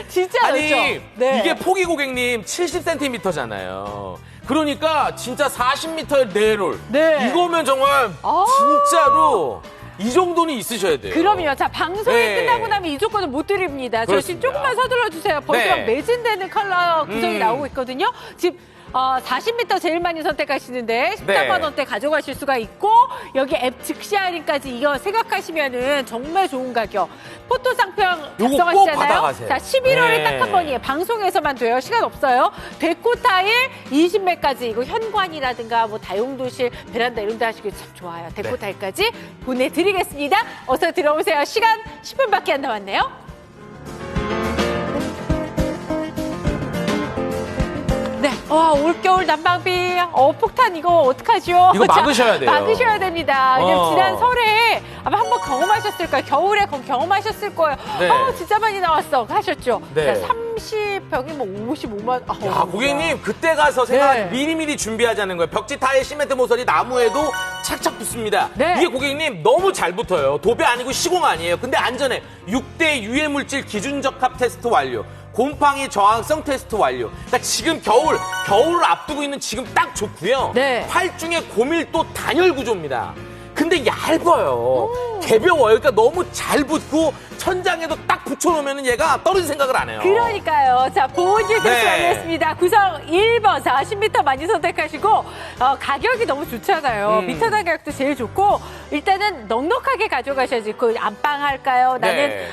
진짜 아니, 넓죠? 네. 이게 폭이 고객님 70cm잖아요. 그러니까 진짜 40m의 네롤. 네. 이거면 정말 아. 진짜로 이 정도는 있으셔야 돼요. 그럼요. 자, 방송이 네. 끝나고 나면 이 조건은 못 드립니다. 저 지금 그렇습니다. 조금만 서둘러 주세요. 벌써 네. 매진되는 컬러 구성이 나오고 있거든요. 지금 40m 제일 많이 선택하시는데 14만 네. 원대 가져가실 수가 있고 여기 앱 즉시 할인까지 이거 생각하시면은 정말 좋은 가격. 포토 상평 요거 꼭 작성하시잖아요. 받아가세요. 자, 11월에 네. 딱 한 번이에요. 방송에서만 돼요. 시간 없어요. 데코 타일 20매까지 이거 현관이라든가 뭐 다용도실 베란다 이런 데 하시기 참 좋아요. 데코 네. 타일까지 보내드리겠습니다. 어서 들어오세요. 시간 10분밖에 안 남았네요. 네, 올겨울 난방비 폭탄 이거 어떡하죠? 이거 막으셔야 돼요. 막으셔야 됩니다. 왜냐면 어. 지난 설에 아마 한번 경험하셨을 거예요. 겨울에 경험하셨을 거예요. 네. 진짜 많이 나왔어 하셨죠? 네. 자, 30평이 뭐 55만. 야, 고객님 그때 가서 생각하지 네. 미리미리 준비하자는 거예요. 벽지, 타일, 시멘트 모서리, 나무에도 착착 붙습니다. 네. 이게 고객님 너무 잘 붙어요. 도배 아니고 시공 아니에요. 근데 안전해. 6대 유해 물질 기준 적합 테스트 완료. 곰팡이 저항성 테스트 완료. 그러니까 지금 겨울을 앞두고 있는 지금 딱 좋고요. 네. 활중의 고밀도 단열 구조입니다. 근데 얇아요. 개벼워요. 그러니까 너무 잘 붙고 천장에도 딱 붙여놓으면 얘가 떨어질 생각을 안 해요. 그러니까요. 자, 보온실 테스트 네. 완료했습니다. 구성 1번 40m 많이 선택하시고 가격이 너무 좋잖아요. 미터 가격도 제일 좋고 일단은 넉넉하게 가져가셔야지. 그 안방 할까요? 나는 네.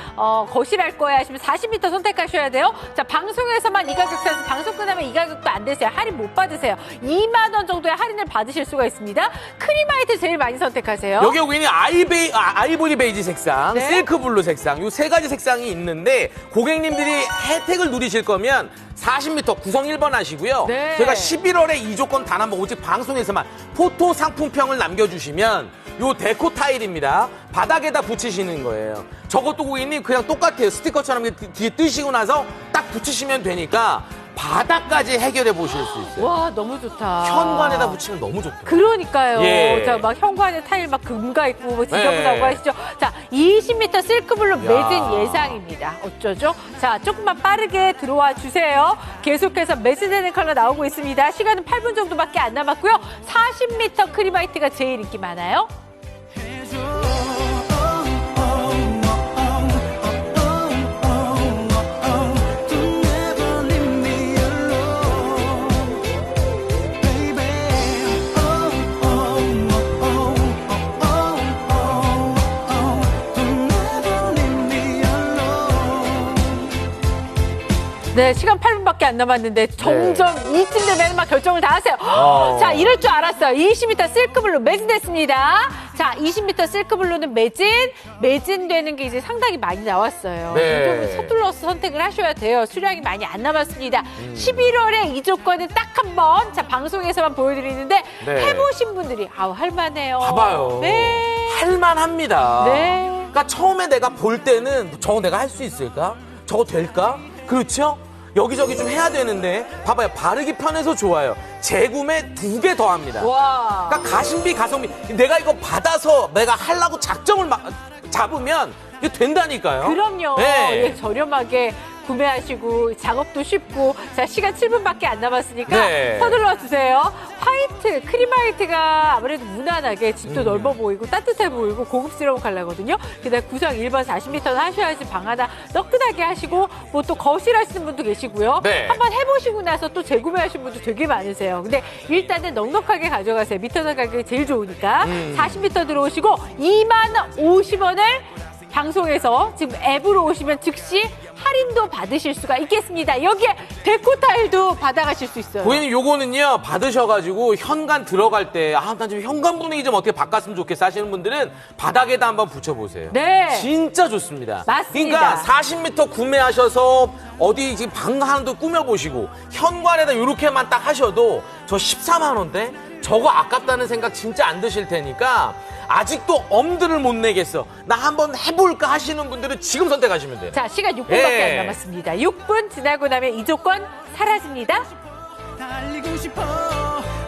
거실 할 거야 하시면 40m 선택하셔야 돼요. 자, 방송에서만 이 가격 사서 방송 끝나면 이 가격도 안 되세요. 할인 못 받으세요. 2만 원 정도의 할인을 받으실 수가 있습니다. 크리마이트 제일 많이 선택하세요. 여기 고객님 아이보리 베이지 색상, 네. 실크 블루 색상, 요 세 가지 색상이 있는데 고객님들이 혜택을 누리실 거면 40m 구성 1번 하시고요. 네. 제가 11월에 이 조건 단 한 번 오직 방송에서만 포토 상품평을 남겨주시면 요 데코 타일입니다. 바닥에다 붙이시는 거예요. 저것도 고객님 그냥 똑같아요. 스티커처럼 뒤에 뜨시고 나서 딱 붙이시면 되니까 바닥까지 해결해 보실 수 있어요. 와, 너무 좋다. 현관에다 붙이면 너무 좋더라고요. 그러니까요. 예. 자, 막 현관에 타일 막 금가 있고 뭐 지저분하고 네. 하시죠. 자, 20m 실크블루 매진 야. 예상입니다. 어쩌죠? 자, 조금만 빠르게 들어와 주세요. 계속해서 매진되는 컬러 나오고 있습니다. 시간은 8분 정도밖에 안 남았고요. 40m 크리마이트가 제일 인기 많아요. 네, 시간 8분밖에 안 남았는데 점점 이쯤 되면 막 결정을 다 하세요. 자, 이럴 줄 알았어요. 20m 실크블루 매진됐습니다. 자, 20m 실크블루는 매진되는 게 이제 상당히 많이 나왔어요. 네. 좀 서둘러서 선택을 하셔야 돼요. 수량이 많이 안 남았습니다. 11월에 이 조건은 딱 한 번, 자, 방송에서만 보여드리는데 네. 해보신 분들이 할만해요. 봐봐요. 네. 할만합니다. 네. 그러니까 처음에 내가 볼 때는 저거 내가 할 수 있을까? 저거 될까? 그렇죠? 여기저기 좀 해야 되는데 봐봐요. 바르기 편해서 좋아요. 재구매 2개 더 합니다. 와. 그러니까 가심비, 가성비. 내가 이거 받아서 내가 하려고 작정을 잡으면 이게 된다니까요. 그럼요. 네. 예, 저렴하게 구매하시고 작업도 쉽고 자 시간 7분밖에 안 남았으니까 네. 서둘러 주세요. 화이트, 크리마이트가 아무래도 무난하게 집도 넓어 보이고 따뜻해 보이고 고급스러운 컬러거든요. 게다가 구성 1번 40m는 하셔야지 방 하나 뜨끈하게 하시고 뭐 또 거실 하시는 분도 계시고요. 네. 한번 해보시고 나서 또 재구매하신 분도 되게 많으세요. 근데 일단은 넉넉하게 가져가세요. 미터당 가격이 제일 좋으니까 40m 들어오시고 2만 50원을 방송에서 지금 앱으로 오시면 즉시 할인도 받으실 수가 있겠습니다. 여기에 데코 타일도 받아가실 수 있어요. 고객님 요거는요 받으셔가지고 현관 들어갈 때 난 좀 현관 분위기 좀 어떻게 바꿨으면 좋겠어 하시는 분들은 바닥에다 한번 붙여보세요. 네. 진짜 좋습니다. 맞습니다. 그러니까 40m 구매하셔서 어디 지금 방 하나도 꾸며보시고 현관에다 이렇게만 딱 하셔도 저 14만 원대 저거 아깝다는 생각 진짜 안 드실 테니까 아직도 엄두를 못 내겠어. 나 한번 해볼까 하시는 분들은 지금 선택하시면 돼요. 자, 시간 6분밖에 예. 안 남았습니다. 6분 지나고 나면 이 조건 사라집니다. 달리고 싶어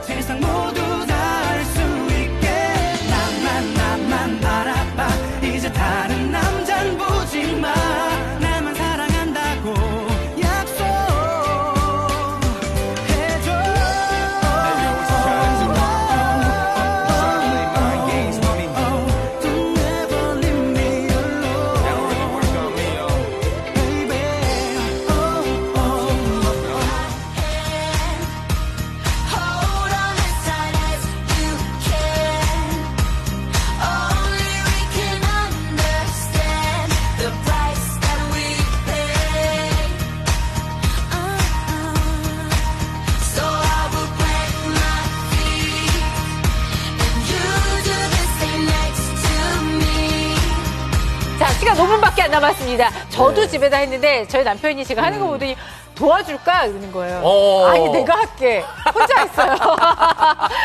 세상 모두 다 알 수 있게 나만 바라봐 이제 다른 남잔 보지 마 나만 사랑한다고 약속해줘 Don't ever leave me alone baby Hold on as tight as you can. Only we can understand the price that we pay. So I will plant my feet, and you do the same next to me. 자, 시간 5분밖에 안 남았습니다. 저도 집에다 했는데 저희 남편이 제가 하는 거 보더니 도와줄까? 이러는 거예요. 아니, 내가 할게. 혼자 했어요.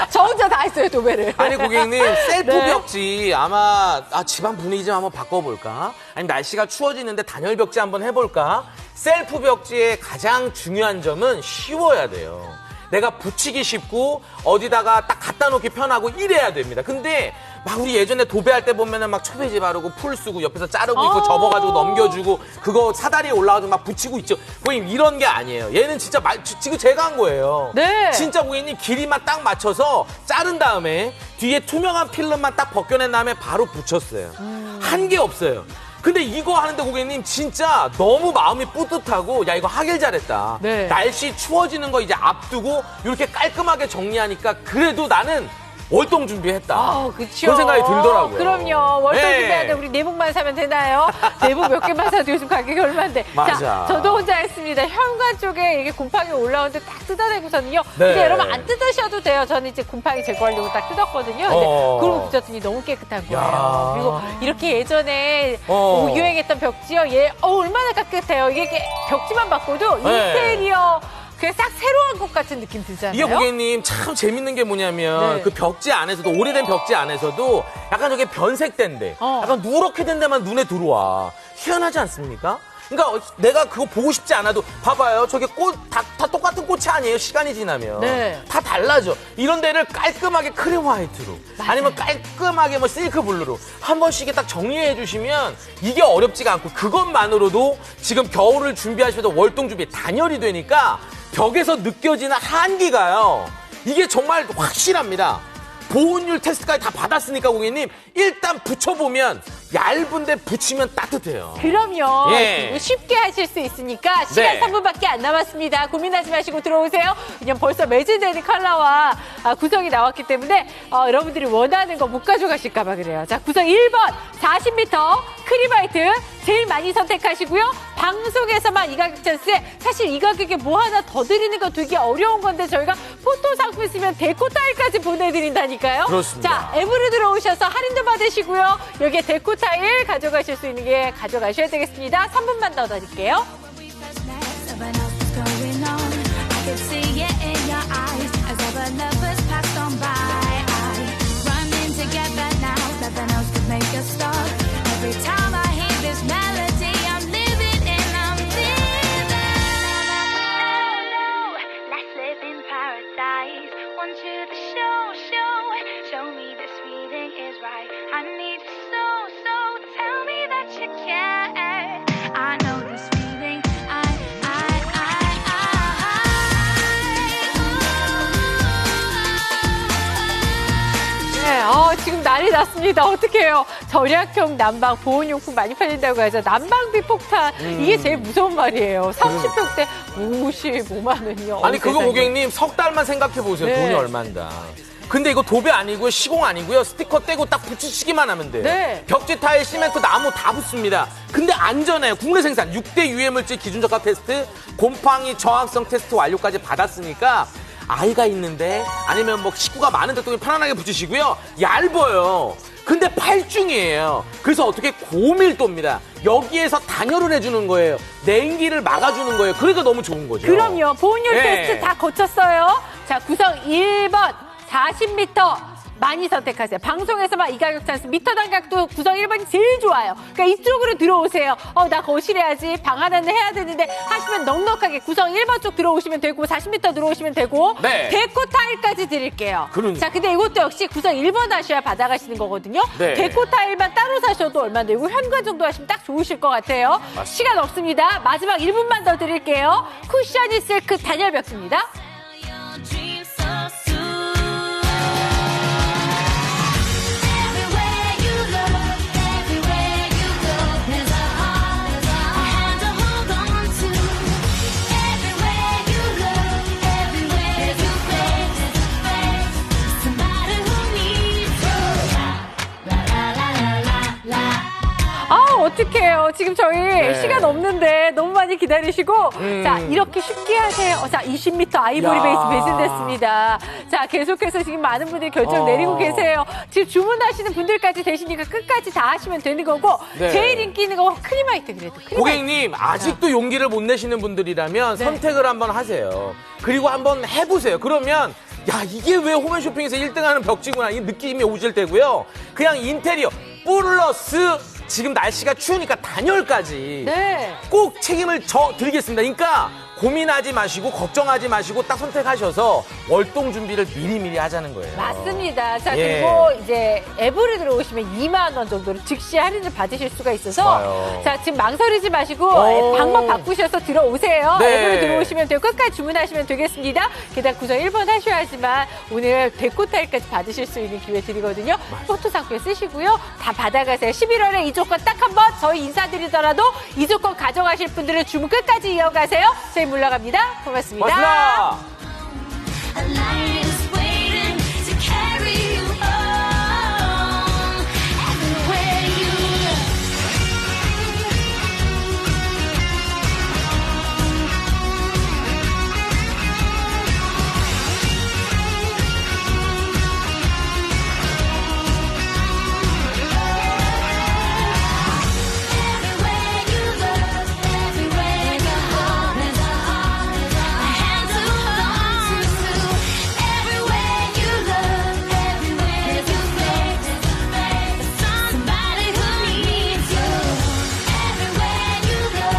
저 혼자 다 했어요, 도배를. 아니 고객님 셀프 네. 벽지 아마 집안 분위기 좀 한번 바꿔볼까? 아니 날씨가 추워지는데 단열 벽지 한번 해볼까? 셀프 벽지의 가장 중요한 점은 쉬워야 돼요. 내가 붙이기 쉽고 어디다가 딱 갖다 놓기 편하고 이래야 됩니다. 근데 막 우리 예전에 도배할 때 보면은 막 초배지 바르고 풀 쓰고 옆에서 자르고 있고 접어가지고 넘겨주고 그거 사다리에 올라가지고 막 붙이고 있죠. 고객님 이런 게 아니에요. 얘는 진짜 지금 제가 한 거예요. 네. 진짜 고객님 길이만 딱 맞춰서 자른 다음에 뒤에 투명한 필름만 딱 벗겨낸 다음에 바로 붙였어요. 한 게 없어요. 근데 이거 하는데 고객님 진짜 너무 마음이 뿌듯하고 야 이거 하길 잘했다. 네. 날씨 추워지는 거 이제 앞두고 이렇게 깔끔하게 정리하니까 그래도 나는 월동 준비했다. 그쵸. 그런 생각이 들더라고요. 그럼요. 월동 네. 준비하는데 우리 내복만 사면 되나요? 내복 몇 개만 사도 요즘 가격이 얼마인데. 맞아. 자, 저도 혼자 했습니다. 현관 쪽에 이게 곰팡이 올라오는데 딱 뜯어내고서는요. 네. 근데 여러분 안 뜯으셔도 돼요. 저는 이제 곰팡이 제거하려고 딱 뜯었거든요. 근데 그러고 붙였더니 너무 깨끗한 거예요. 야. 그리고 이렇게 예전에 유행했던 벽지요. 얼마나 깨끗해요. 이게 벽지만 바꿔도 네. 인테리어 그냥 싹 새로 한 것 같은 느낌 들잖아요. 이게 고객님 참 재밌는 게 뭐냐면 네. 그 벽지 안에서도 오래된 벽지 안에서도 약간 저게 변색된 데 약간 누렇게 된 데만 눈에 들어와. 희한하지 않습니까? 그러니까 내가 그거 보고 싶지 않아도 봐봐요. 저게 꽃 다 똑같은 꽃이 아니에요. 시간이 지나면. 네. 다 달라져. 이런 데를 깔끔하게 크림 화이트로 아니면 깔끔하게 뭐 실크 블루로 한 번씩 딱 정리해 주시면 이게 어렵지가 않고 그것만으로도 지금 겨울을 준비하시면서 월동 준비 단열이 되니까 벽에서 느껴지는 한기가요. 이게 정말 확실합니다. 보온율 테스트까지 다 받았으니까 고객님 일단 붙여보면 얇은데 붙이면 따뜻해요. 그럼요. 예. 쉽게 하실 수 있으니까 시간 네. 3분밖에 안 남았습니다. 고민하지 마시고 들어오세요. 그냥 벌써 매진되는 컬러와 구성이 나왔기 때문에 여러분들이 원하는 거 못 가져가실까 봐 그래요. 자, 구성 1번 40m 크림화이트 제일 많이 선택하시고요. 방송에서만 이 가격 찬스에 사실 이 가격에 뭐 하나 더 드리는 거 되게 어려운 건데 저희가 포토 상품 쓰면 데코 타일까지 보내드린다니까요. 그렇습니다. 자, 앱으로 들어오셔서 할인도 받으시고요. 여기에 데코 타일 가져가실 수 있는 게 가져가셔야 되겠습니다. 3분만 더 드릴게요. Someone else is going on. I can see it in your eyes as other lovers passed on by. Running together now, nothing else could make us stop. Every time I hear this melody, I'm living and I'm living. No, let's live in paradise. Want you to show me this feeling is right. I need you so, tell me that you care. I know this feeling, 네, 지금 난리 났습니다. 어떡해요. 절약형 난방 보온용품 많이 팔린다고 하죠. 난방비 폭탄. 이게 제일 무서운 말이에요. 30평대 55만 원이요. 아니 그거 세상에. 고객님 석 달만 생각해 보세요. 네. 돈이 얼만가. 근데 이거 도배 아니고요. 시공 아니고요. 스티커 떼고 딱 붙이시기만 하면 돼요. 네. 벽지, 타일, 시멘트, 나무 다 붙습니다. 근데 안전해요. 국내 생산 6대 유해물질 기준 적합 테스트, 곰팡이 저항성 테스트 완료까지 받았으니까 아이가 있는데 아니면 뭐 식구가 많은데 또 편안하게 붙이시고요. 얇아요. 근데 8중이에요. 그래서 어떻게 고밀도입니다. 여기에서 단열을 해주는 거예요. 냉기를 막아주는 거예요. 그러니까 너무 좋은 거죠. 그럼요. 보온율 네. 테스트 다 거쳤어요. 자, 구성 1번 40m 많이 선택하세요. 방송에서만 이 가격 찬스. 미터 단각도 구성 1번이 제일 좋아요. 그러니까 이쪽으로 들어오세요. 나 거실해야지. 방 하나는 해야 되는데 하시면 넉넉하게 구성 1번 쪽 들어오시면 되고 40m 들어오시면 되고 네. 데코 타일까지 드릴게요. 그러니까. 자, 근데 이것도 역시 구성 1번 하셔야 받아가시는 거거든요. 네. 데코 타일만 따로 사셔도 얼마 되고 현관 정도 하시면 딱 좋으실 것 같아요. 시간 없습니다. 마지막 1분만 더 드릴게요. 쿠션이 실크 단열 벽지입니다. your dreams so soon. Everywhere you look, everywhere you go, there's a heart, a hand to hold on to. Everywhere you look, everywhere you go, there's a friend, somebody who needs you. La la la la la la. 어떡해요. 지금 저희 시간 없는데 너무 많이 기다리시고 자, 이렇게 쉽게 하세요. 자, 20m 아이보리 야. 베이스 매진됐습니다. 자, 계속해서 지금 많은 분들이 결정 내리고 계세요. 지금 주문하시는 분들까지 되시니까 끝까지 다 하시면 되는 거고 네. 제일 인기 있는 거 크림화이트 그래도 크림화이트. 고객님 아직도 용기를 못 내시는 분들이라면 네. 선택을 한번 하세요. 그리고 한번 해보세요. 그러면 야 이게 왜 홈앤쇼핑에서 1등하는 벽지구나 이 느낌이 오실 테고요. 그냥 인테리어 플러스 지금 날씨가 추우니까 단열까지 네. 꼭 책임을 저 드리겠습니다. 그러니까 고민하지 마시고 걱정하지 마시고 딱 선택하셔서 월동 준비를 미리미리 하자는 거예요. 맞습니다. 자, 예. 그리고 이제 앱으로 들어오시면 2만 원 정도로 즉시 할인을 받으실 수가 있어서 좋아요. 자, 지금 망설이지 마시고 오. 앱 방법 바꾸셔서 들어오세요. 네. 앱으로 들어오시면 되고 끝까지 주문하시면 되겠습니다. 게다가 구성 1번 하셔야지만 오늘 데코타일까지 받으실 수 있는 기회 드리거든요. 포토 상표 쓰시고요. 다 받아가세요. 11월에 이 조건 딱 한 번 저희 인사드리더라도 이 조건 가져가실 분들은 주문 끝까지 이어가세요. 저희 물러갑니다. 고맙습니다. 고맙습니다. A light is waiting to carry you home. Everywhere you look. Everywhere you look, everywhere you go, there's a hand to hold on to. Everywhere you look, everywhere you go, there's somebody who needs you. Everywhere you go.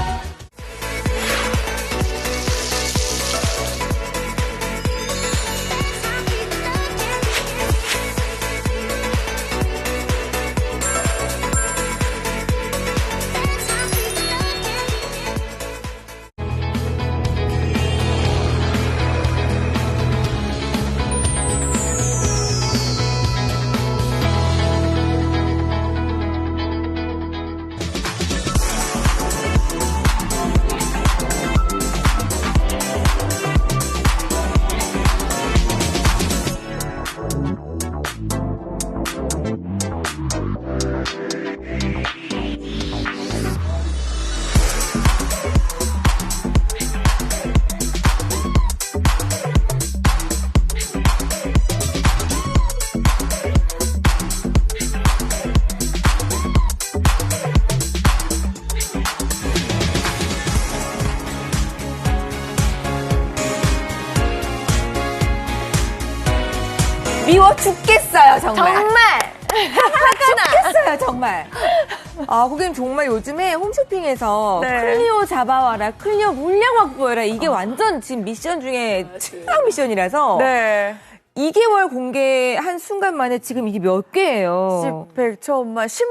미워 죽겠어요, 정말. 정말 죽겠어요, 정말. 아, 고객님 정말 요즘에 홈쇼핑에서 네. 클리오 잡아와라, 클리오 물량 확보해라. 이게 완전 지금 미션 중에 최악 미션이라서 네. 2개월 공개한 순간 만에 지금 이게 몇 개예요. 10, 100, 1000만, 10만